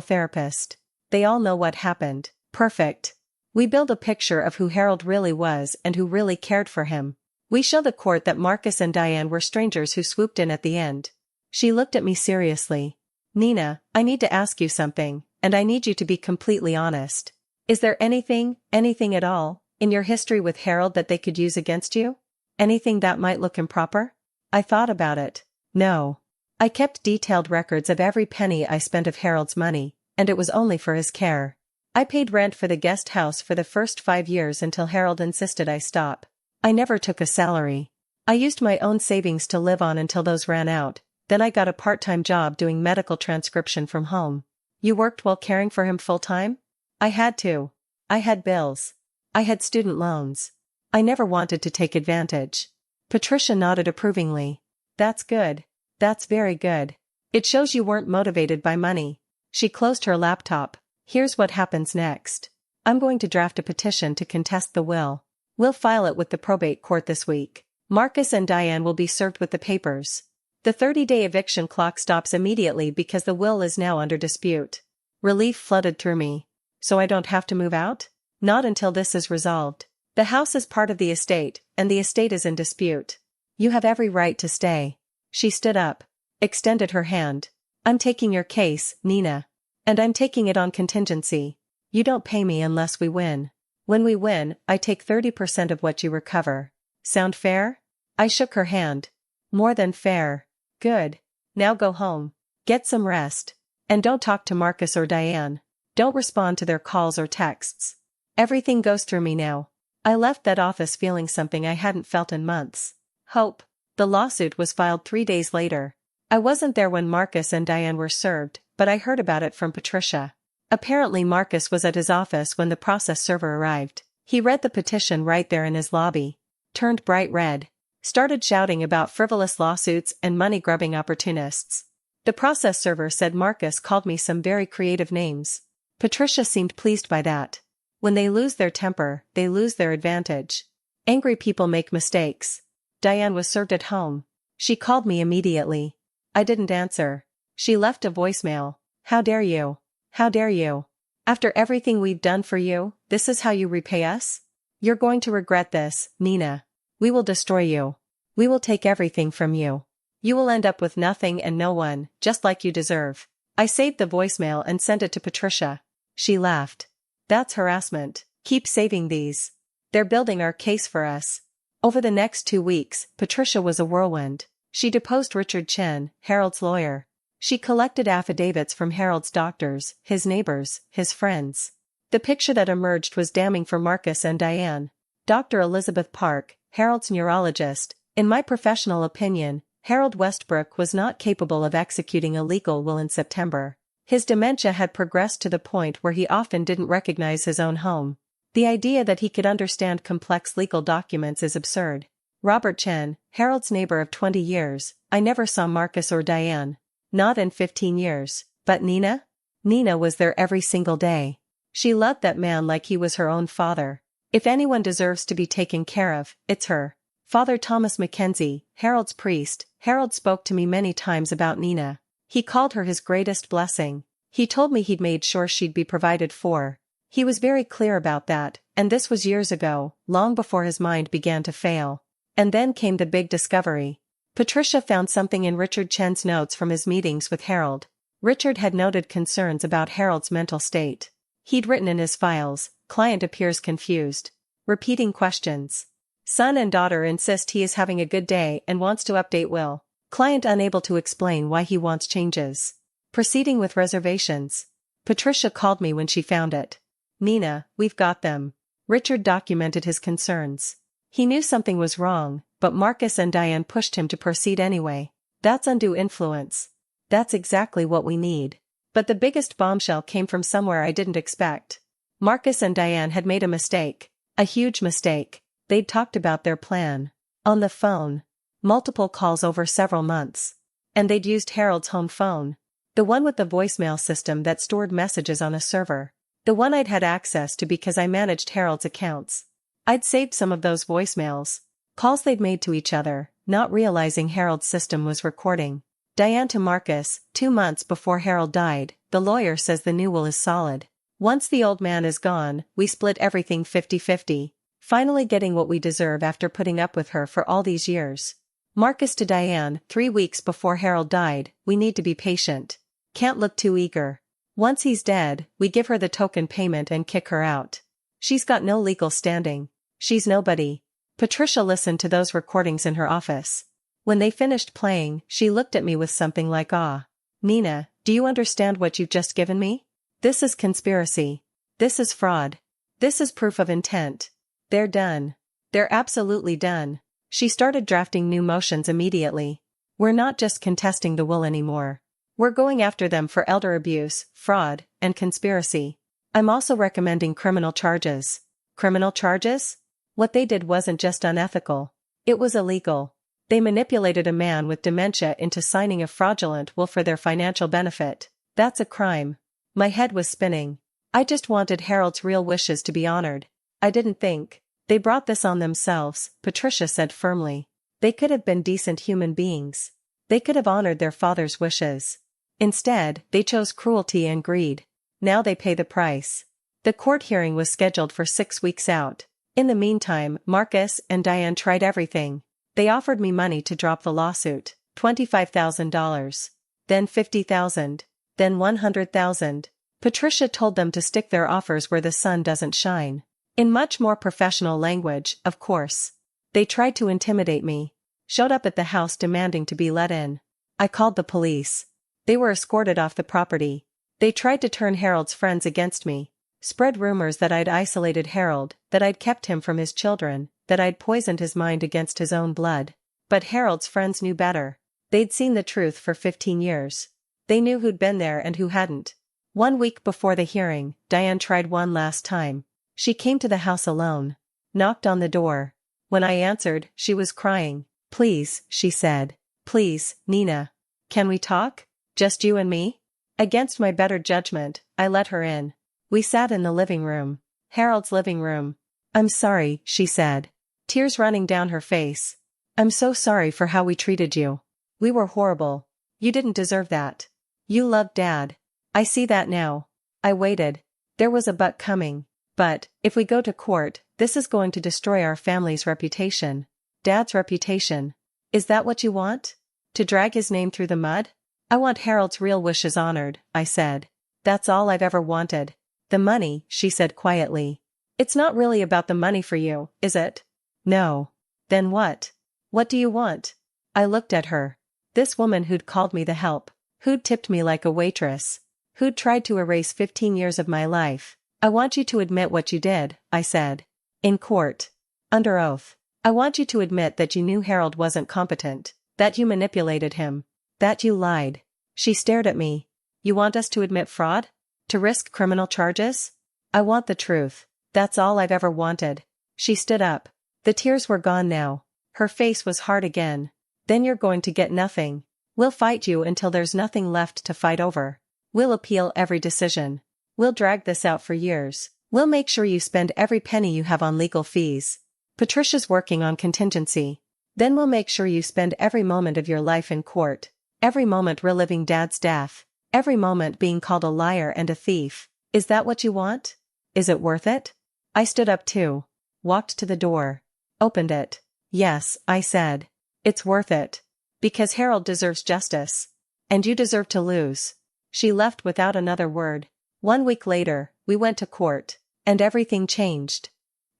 therapist. They all know what happened." "Perfect. We build a picture of who Harold really was and who really cared for him. We show the court that Marcus and Diane were strangers who swooped in at the end." She looked at me seriously. "Nina, I need to ask you something, and I need you to be completely honest. Is there anything at all, in your history with Harold that they could use against you? Anything that might look improper?" I thought about it. No. I kept detailed records of every penny I spent of Harold's money, and it was only for his care. I paid rent for the guest house for the first 5 years until Harold insisted I stop. I never took a salary. I used my own savings to live on until those ran out, then I got a part-time job doing medical transcription from home. "You worked while caring for him full-time?" "I had to. I had bills. I had student loans. I never wanted to take advantage. Patricia nodded approvingly. That's good. That's very good. It shows you weren't motivated by money. She closed her laptop. Here's what happens next. I'm going to draft a petition to contest the will. We'll file it with the probate court this week. Marcus and Diane will be served with the papers. The 30-day eviction clock stops immediately because the will is now under dispute. Relief flooded through me. So I don't have to move out? Not until this is resolved. The house is part of the estate, and the estate is in dispute. You have every right to stay. She stood up, extended her hand. I'm taking your case, Nina. And I'm taking it on contingency. You don't pay me unless we win. When we win, I take 30% of what you recover. Sound fair? I shook her hand. More than fair. Good. Now go home. Get some rest. And don't talk to Marcus or Diane. Don't respond to their calls or texts. Everything goes through me now. I left that office feeling something I hadn't felt in months. Hope. The lawsuit was filed 3 days later. I wasn't there when Marcus and Diane were served, but I heard about it from Patricia. Apparently Marcus was at his office when the process server arrived. He read the petition right there in his lobby. Turned bright red. Started shouting about frivolous lawsuits and money-grubbing opportunists. The process server said Marcus called me some very creative names. Patricia seemed pleased by that. When they lose their temper, they lose their advantage. Angry people make mistakes. Diane was served at home. She called me immediately. I didn't answer. She left a voicemail. How dare you? How dare you? After everything we've done for you, this is how you repay us? You're going to regret this, Nina. We will destroy you. We will take everything from you. You will end up with nothing and no one, just like you deserve. I saved the voicemail and sent it to Patricia. She laughed. That's harassment. Keep saving these. They're building our case for us. Over the next 2 weeks, Patricia was a whirlwind. She deposed Richard Chen, Harold's lawyer. She collected affidavits from Harold's doctors, his neighbors, his friends. The picture that emerged was damning for Marcus and Diane. Dr. Elizabeth Park, Harold's neurologist, in my professional opinion, Harold Westbrook was not capable of executing a legal will in September. His dementia had progressed to the point where he often didn't recognize his own home. The idea that he could understand complex legal documents is absurd. Robert Chen, Harold's neighbor of 20 years, I never saw Marcus or Diane. Not in 15 years. But Nina? Nina was there every single day. She loved that man like he was her own father. If anyone deserves to be taken care of, it's her. Father Thomas Mackenzie, Harold's priest, Harold spoke to me many times about Nina. He called her his greatest blessing. He told me he'd made sure she'd be provided for. He was very clear about that, and this was years ago, long before his mind began to fail. And then came the big discovery. Patricia found something in Richard Chen's notes from his meetings with Harold. Richard had noted concerns about Harold's mental state. He'd written in his files, "Client appears confused." Repeating questions. Son and daughter insist he is having a good day and wants to update will. Client unable to explain why he wants changes. Proceeding with reservations. Patricia called me when she found it. Nina, we've got them. Richard documented his concerns. He knew something was wrong, but Marcus and Diane pushed him to proceed anyway. That's undue influence. That's exactly what we need. But the biggest bombshell came from somewhere I didn't expect. Marcus and Diane had made a mistake. A huge mistake. They'd talked about their plan. On the phone. Multiple calls over several months. And they'd used Harold's home phone. The one with the voicemail system that stored messages on a server. The one I'd had access to because I managed Harold's accounts. I'd saved some of those voicemails. Calls they'd made to each other, not realizing Harold's system was recording. Diane to Marcus, 2 months before Harold died, the lawyer says the new will is solid. Once the old man is gone, we split everything 50-50. Finally getting what we deserve after putting up with her for all these years. Marcus to Diane, 3 weeks before Harold died, we need to be patient. Can't look too eager. Once he's dead, we give her the token payment and kick her out. She's got no legal standing. She's nobody. Patricia listened to those recordings in her office. When they finished playing, she looked at me with something like awe. Nina, do you understand what you've just given me? This is conspiracy. This is fraud. This is proof of intent. They're done. They're absolutely done. She started drafting new motions immediately. We're not just contesting the will anymore. We're going after them for elder abuse, fraud, and conspiracy. I'm also recommending criminal charges. Criminal charges? What they did wasn't just unethical. It was illegal. They manipulated a man with dementia into signing a fraudulent will for their financial benefit. That's a crime. My head was spinning. I just wanted Harold's real wishes to be honored. I didn't think. They brought this on themselves, Patricia said firmly. They could have been decent human beings. They could have honored their father's wishes. Instead, they chose cruelty and greed. Now they pay the price. The court hearing was scheduled for 6 weeks out. In the meantime, Marcus and Diane tried everything. They offered me money to drop the lawsuit, $25,000. Then $50,000. Then $100,000. Patricia told them to stick their offers where the sun doesn't shine. In much more professional language, of course. They tried to intimidate me. Showed up at the house demanding to be let in. I called the police. They were escorted off the property. They tried to turn Harold's friends against me. Spread rumors that I'd isolated Harold, that I'd kept him from his children, that I'd poisoned his mind against his own blood. But Harold's friends knew better. They'd seen the truth for 15 years. They knew who'd been there and who hadn't. 1 week before the hearing, Diane tried one last time. She came to the house alone. Knocked on the door. When I answered, she was crying. "Please," she said. "Please, Nina. Can we talk? Just you and me?" Against my better judgment, I let her in. We sat in the living room. Harold's living room. "I'm sorry," she said. Tears running down her face. "I'm so sorry for how we treated you. We were horrible. You didn't deserve that. You loved Dad. I see that now." I waited. There was a but coming. "But, if we go to court, this is going to destroy our family's reputation. Dad's reputation. Is that what you want? To drag his name through the mud?" "I want Harold's real wishes honored," I said. "That's all I've ever wanted." "The money," she said quietly. "It's not really about the money for you, is it?" "No." "Then what? What do you want?" I looked at her. This woman who'd called me the help. Who'd tipped me like a waitress. Who'd tried to erase 15 years of my life. "I want you to admit what you did," I said. "In court. Under oath. I want you to admit that you knew Harold wasn't competent. That you manipulated him. That you lied." She stared at me. "You want us to admit fraud? To risk criminal charges?" "I want the truth. That's all I've ever wanted." She stood up. The tears were gone now. Her face was hard again. "Then you're going to get nothing. We'll fight you until there's nothing left to fight over. We'll appeal every decision. We'll drag this out for years. We'll make sure you spend every penny you have on legal fees. Patricia's working on contingency. Then we'll make sure you spend every moment of your life in court. Every moment reliving Dad's death. Every moment being called a liar and a thief. Is that what you want? Is it worth it?" I stood up too. Walked to the door. Opened it. "Yes," I said. "It's worth it. Because Harold deserves justice. And you deserve to lose." She left without another word. 1 week later, we went to court. And everything changed.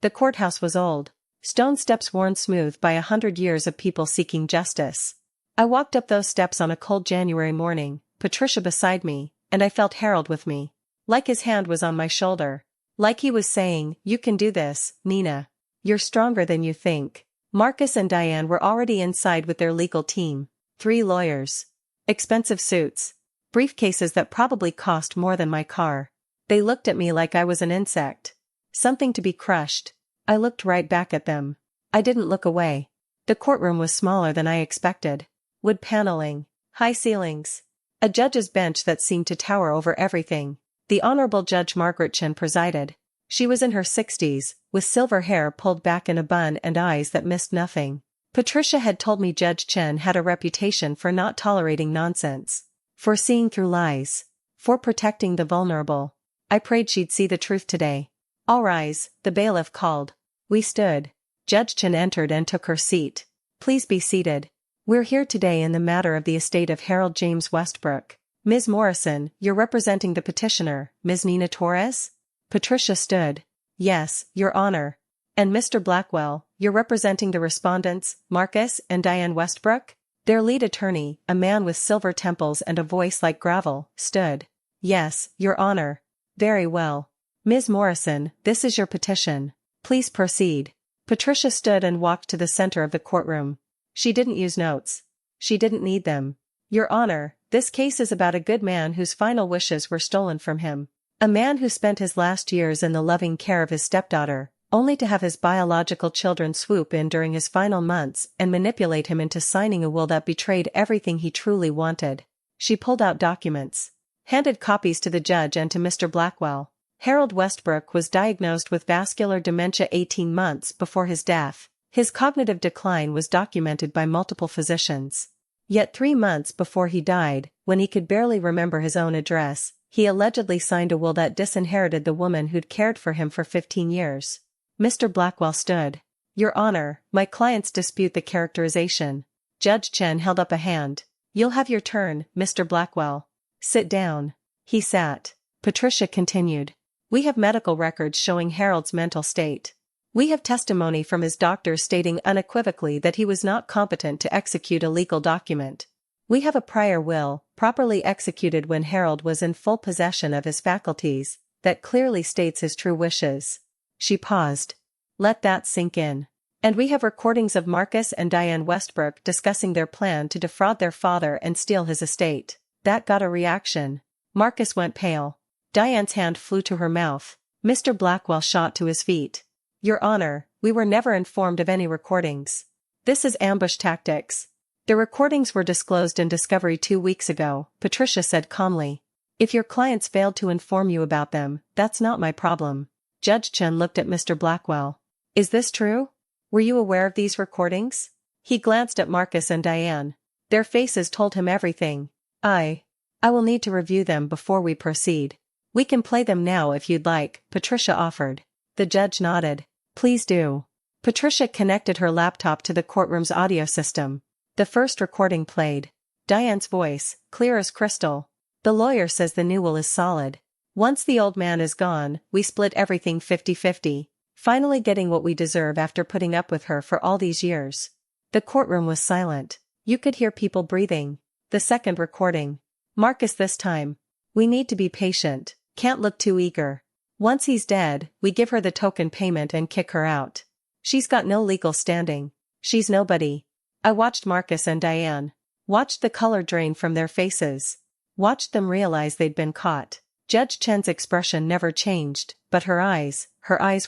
The courthouse was old. Stone steps worn smooth by 100 years of people seeking justice. I walked up those steps on a cold January morning, Patricia beside me, and I felt Harold with me. Like his hand was on my shoulder. Like he was saying, "You can do this, Nina. You're stronger than you think." Marcus and Diane were already inside with their legal team. 3 lawyers. Expensive suits. Briefcases that probably cost more than my car. They looked at me like I was an insect. Something to be crushed. I looked right back at them. I didn't look away. The courtroom was smaller than I expected. Wood paneling. High ceilings. A judge's bench that seemed to tower over everything. The Honorable Judge Margaret Chen presided. She was in her 60s, with silver hair pulled back in a bun and eyes that missed nothing. Patricia had told me Judge Chen had a reputation for not tolerating nonsense. For seeing through lies. For protecting the vulnerable. I prayed she'd see the truth today. "All rise," the bailiff called. We stood. Judge Chen entered and took her seat. "Please be seated. We're here today in the matter of the estate of Harold James Westbrook. Ms. Morrison, you're representing the petitioner, Ms. Nina Torres?" Patricia stood. "Yes, Your Honor." "And Mr. Blackwell, you're representing the respondents, Marcus and Diane Westbrook?" Their lead attorney, a man with silver temples and a voice like gravel, stood. "Yes, Your Honor." "Very well. Ms. Morrison, this is your petition. Please proceed." Patricia stood and walked to the center of the courtroom. She didn't use notes. She didn't need them. "Your Honor, this case is about a good man whose final wishes were stolen from him. A man who spent his last years in the loving care of his stepdaughter, only to have his biological children swoop in during his final months and manipulate him into signing a will that betrayed everything he truly wanted. She pulled out documents, handed copies to the judge and to Mr. Blackwell. Harold Westbrook was diagnosed with vascular dementia 18 months before his death. His cognitive decline was documented by multiple physicians. Yet 3 months before he died, when he could barely remember his own address, he allegedly signed a will that disinherited the woman who'd cared for him for 15 years. Mr. Blackwell stood. Your Honor, my clients dispute the characterization. Judge Chen held up a hand. You'll have your turn, Mr. Blackwell. Sit down. He sat. Patricia continued. We have medical records showing Harold's mental state. We have testimony from his doctors stating unequivocally that he was not competent to execute a legal document. We have a prior will, properly executed when Harold was in full possession of his faculties, that clearly states his true wishes. She paused. Let that sink in. And we have recordings of Marcus and Diane Westbrook discussing their plan to defraud their father and steal his estate. That got a reaction. Marcus went pale. Diane's hand flew to her mouth. Mr. Blackwell shot to his feet. Your Honor, we were never informed of any recordings. This is ambush tactics. The recordings were disclosed in discovery 2 weeks ago, Patricia said calmly. If your clients failed to inform you about them, that's not my problem. Judge Chen looked at Mr. Blackwell. Is this true? Were you aware of these recordings? He glanced at Marcus and Diane. Their faces told him everything. I will need to review them before we proceed. We can play them now if you'd like, Patricia offered. The judge nodded. Please do. Patricia connected her laptop to the courtroom's audio system. The first recording played. Diane's voice, clear as crystal. The lawyer says the new will is solid. Once the old man is gone, we split everything 50-50, finally getting what we deserve after putting up with her for all these years. The courtroom was silent. You could hear people breathing. The second recording. Marcus this time. We need to be patient, can't look too eager. Once he's dead, we give her the token payment and kick her out. She's got no legal standing. She's nobody. I watched Marcus and Diane. Watched the color drain from their faces. Watched them realize they'd been caught. Judge Chen's expression never changed, but her eyes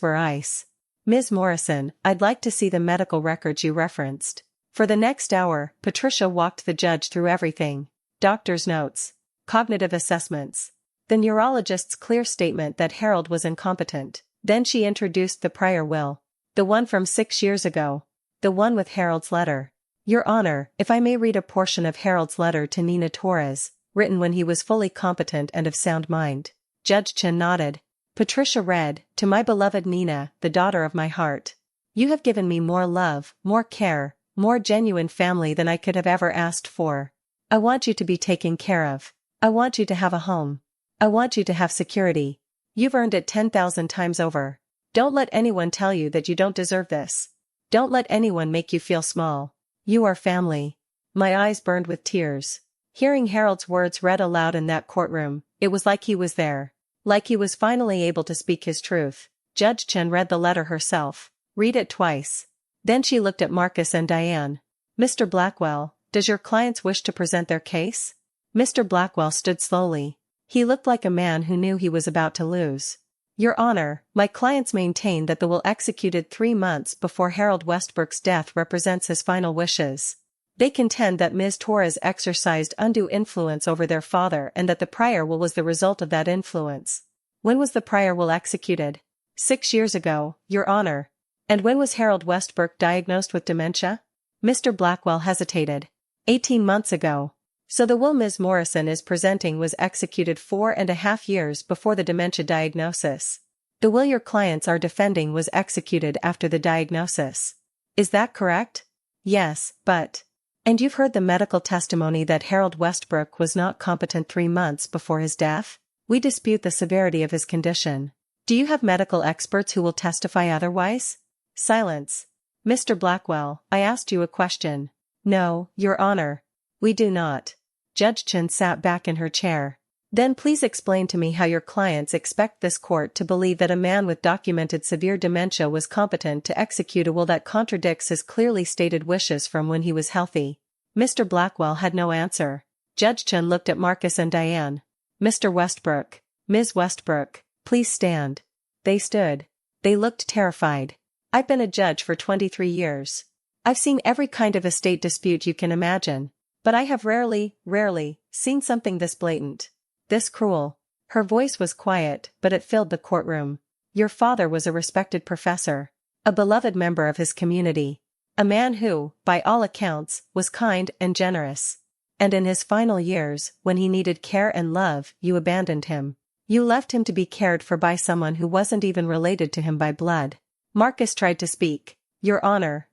were ice. Ms. Morrison, I'd like to see the medical records you referenced. For the next hour, Patricia walked the judge through everything. Doctor's notes. Cognitive assessments. The neurologist's clear statement that Harold was incompetent. Then she introduced the prior will. The one from 6 years ago. The one with Harold's letter. Your Honor, if I may read a portion of Harold's letter to Nina Torres, written when he was fully competent and of sound mind. Judge Chen nodded. Patricia read, To my beloved Nina, the daughter of my heart. You have given me more love, more care, more genuine family than I could have ever asked for. I want you to be taken care of. I want you to have a home. I want you to have security. You've earned it 10,000 times over. Don't let anyone tell you that you don't deserve this. Don't let anyone make you feel small. You are family. My eyes burned with tears. Hearing Harold's words read aloud in that courtroom, it was like he was there. Like he was finally able to speak his truth. Judge Chen read the letter herself. Read it twice. Then she looked at Marcus and Diane. Mr. Blackwell, does your clients wish to present their case? Mr. Blackwell stood slowly. He looked like a man who knew he was about to lose. Your Honor, my clients maintain that the will executed 3 months before Harold Westbrook's death represents his final wishes. They contend that Ms. Torres exercised undue influence over their father and that the prior will was the result of that influence. When was the prior will executed? 6 years ago, Your Honor. And when was Harold Westbrook diagnosed with dementia? Mr. Blackwell hesitated. 18 months ago. So the will Ms. Morrison is presenting was executed 4.5 years before the dementia diagnosis. The will your clients are defending was executed after the diagnosis. Is that correct? Yes, but... And you've heard the medical testimony that Harold Westbrook was not competent 3 months before his death? We dispute the severity of his condition. Do you have medical experts who will testify otherwise? Silence. Mr. Blackwell, I asked you a question. No, Your Honor. We do not. Judge Chen sat back in her chair. Then please explain to me how your clients expect this court to believe that a man with documented severe dementia was competent to execute a will that contradicts his clearly stated wishes from when he was healthy. Mr. Blackwell had no answer. Judge Chen looked at Marcus and Diane. Mr. Westbrook. Ms. Westbrook, please stand. They stood. They looked terrified. I've been a judge for 23 years. I've seen every kind of estate dispute you can imagine. But I have rarely seen something this blatant. This cruel. Her voice was quiet, but it filled the courtroom. Your father was a respected professor. A beloved member of his community. A man who, by all accounts, was kind and generous. And in his final years, when he needed care and love, you abandoned him. You left him to be cared for by someone who wasn't even related to him by blood. Marcus tried to speak. Your Honor,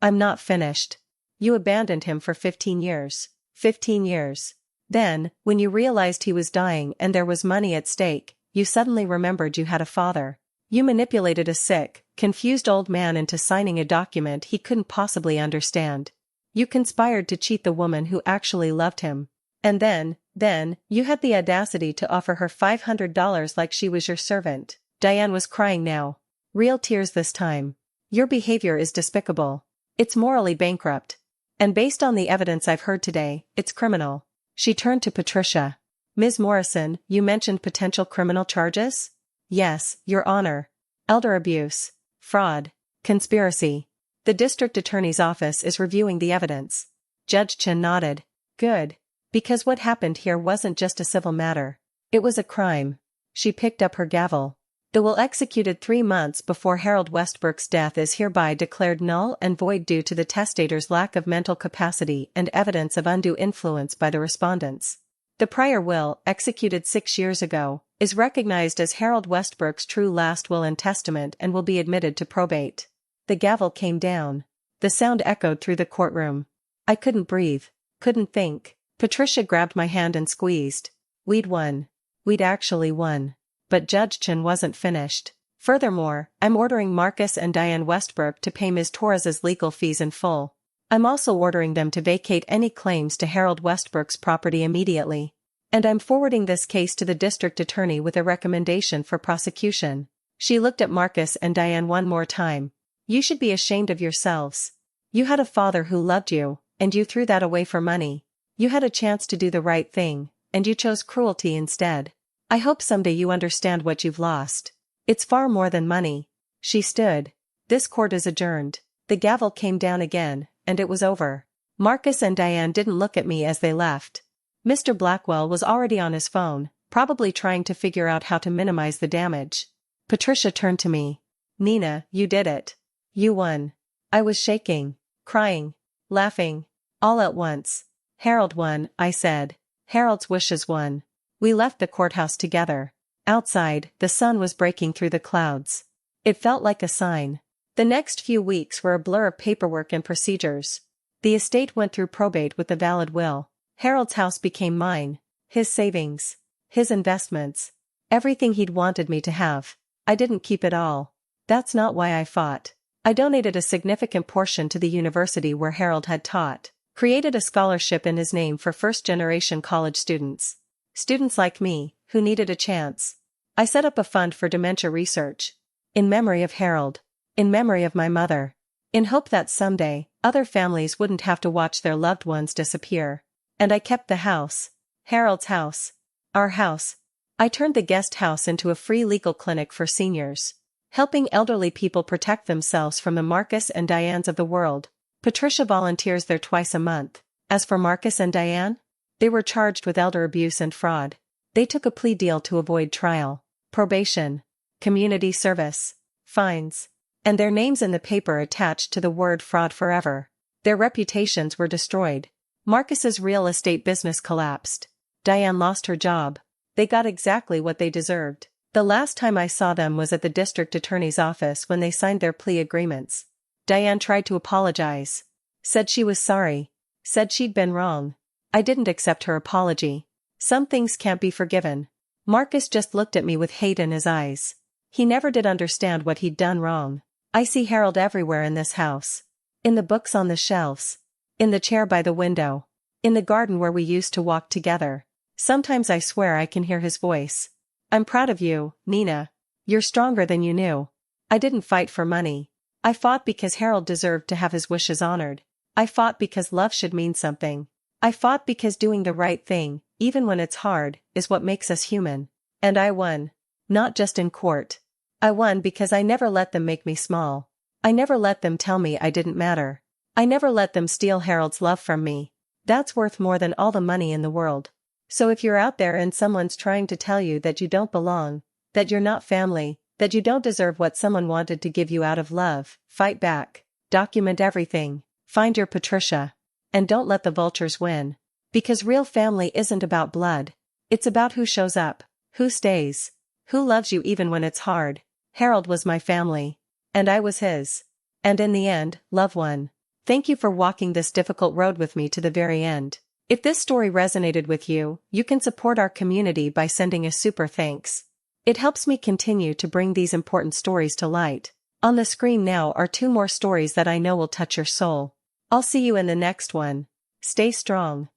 I'm not finished. You abandoned him for 15 years. 15 years. Then, when you realized he was dying and there was money at stake, you suddenly remembered you had a father. You manipulated a sick, confused old man into signing a document he couldn't possibly understand. You conspired to cheat the woman who actually loved him. And then, you had the audacity to offer her $500 like she was your servant. Diane was crying now. Real tears this time. Your behavior is despicable. It's morally bankrupt. And based on the evidence I've heard today, it's criminal. She turned to Patricia. Ms. Morrison, you mentioned potential criminal charges? Yes, Your Honor. Elder abuse, fraud, conspiracy. The district attorney's office is reviewing the evidence. Judge Chen nodded. Good. Because what happened here wasn't just a civil matter. It was a crime. She picked up her gavel. The will executed 3 months before Harold Westbrook's death is hereby declared null and void due to the testator's lack of mental capacity and evidence of undue influence by the respondents. The prior will, executed 6 years ago, is recognized as Harold Westbrook's true last will and testament and will be admitted to probate. The gavel came down. The sound echoed through the courtroom. I couldn't breathe, couldn't think. Patricia grabbed my hand and squeezed. We'd won. We'd actually won. But Judge Chen wasn't finished. Furthermore, I'm ordering Marcus and Diane Westbrook to pay Ms. Torres' legal fees in full. I'm also ordering them to vacate any claims to Harold Westbrook's property immediately. And I'm forwarding this case to the district attorney with a recommendation for prosecution. She looked at Marcus and Diane one more time. You should be ashamed of yourselves. You had a father who loved you, and you threw that away for money. You had a chance to do the right thing, and you chose cruelty instead. I hope someday you understand what you've lost. It's far more than money. She stood. This court is adjourned. The gavel came down again, and it was over. Marcus and Diane didn't look at me as they left. Mr. Blackwell was already on his phone, probably trying to figure out how to minimize the damage. Patricia turned to me. Nina, you did it. You won. I was shaking, crying, laughing, all at once. Harold won, I said. Harold's wishes won. We left the courthouse together. Outside, the sun was breaking through the clouds. It felt like a sign. The next few weeks were a blur of paperwork and procedures. The estate went through probate with the valid will. Harold's house became mine. His savings. His investments. Everything he'd wanted me to have. I didn't keep it all. That's not why I fought. I donated a significant portion to the university where Harold had taught. Created a scholarship in his name for first-generation college students. Students like me, who needed a chance. I set up a fund for dementia research. In memory of Harold. In memory of my mother. In hope that someday, other families wouldn't have to watch their loved ones disappear. And I kept the house. Harold's house. Our house. I turned the guest house into a free legal clinic for seniors. Helping elderly people protect themselves from the Marcus and Dianes of the world. Patricia volunteers there twice a month. As for Marcus and Diane, they were charged with elder abuse and fraud. They took a plea deal to avoid trial, probation, community service, fines, and their names in the paper attached to the word fraud forever. Their reputations were destroyed. Marcus's real estate business collapsed. Diane lost her job. They got exactly what they deserved. The last time I saw them was at the district attorney's office when they signed their plea agreements. Diane tried to apologize. Said she was sorry. Said she'd been wrong. I didn't accept her apology. Some things can't be forgiven. Marcus just looked at me with hate in his eyes. He never did understand what he'd done wrong. I see Harold everywhere in this house. In the books on the shelves. In the chair by the window. In the garden where we used to walk together. Sometimes I swear I can hear his voice. I'm proud of you, Nina. You're stronger than you knew. I didn't fight for money. I fought because Harold deserved to have his wishes honored. I fought because love should mean something. I fought because doing the right thing, even when it's hard, is what makes us human. And I won. Not just in court. I won because I never let them make me small. I never let them tell me I didn't matter. I never let them steal Harold's love from me. That's worth more than all the money in the world. So if you're out there and someone's trying to tell you that you don't belong, that you're not family, that you don't deserve what someone wanted to give you out of love, fight back. Document everything. Find your Patricia. And don't let the vultures win. Because real family isn't about blood. It's about who shows up, who stays, who loves you even when it's hard. Harold was my family. And I was his. And in the end, love won. Thank you for walking this difficult road with me to the very end. If this story resonated with you, you can support our community by sending a super thanks. It helps me continue to bring these important stories to light. On the screen now are 2 more stories that I know will touch your soul. I'll see you in the next one. Stay strong.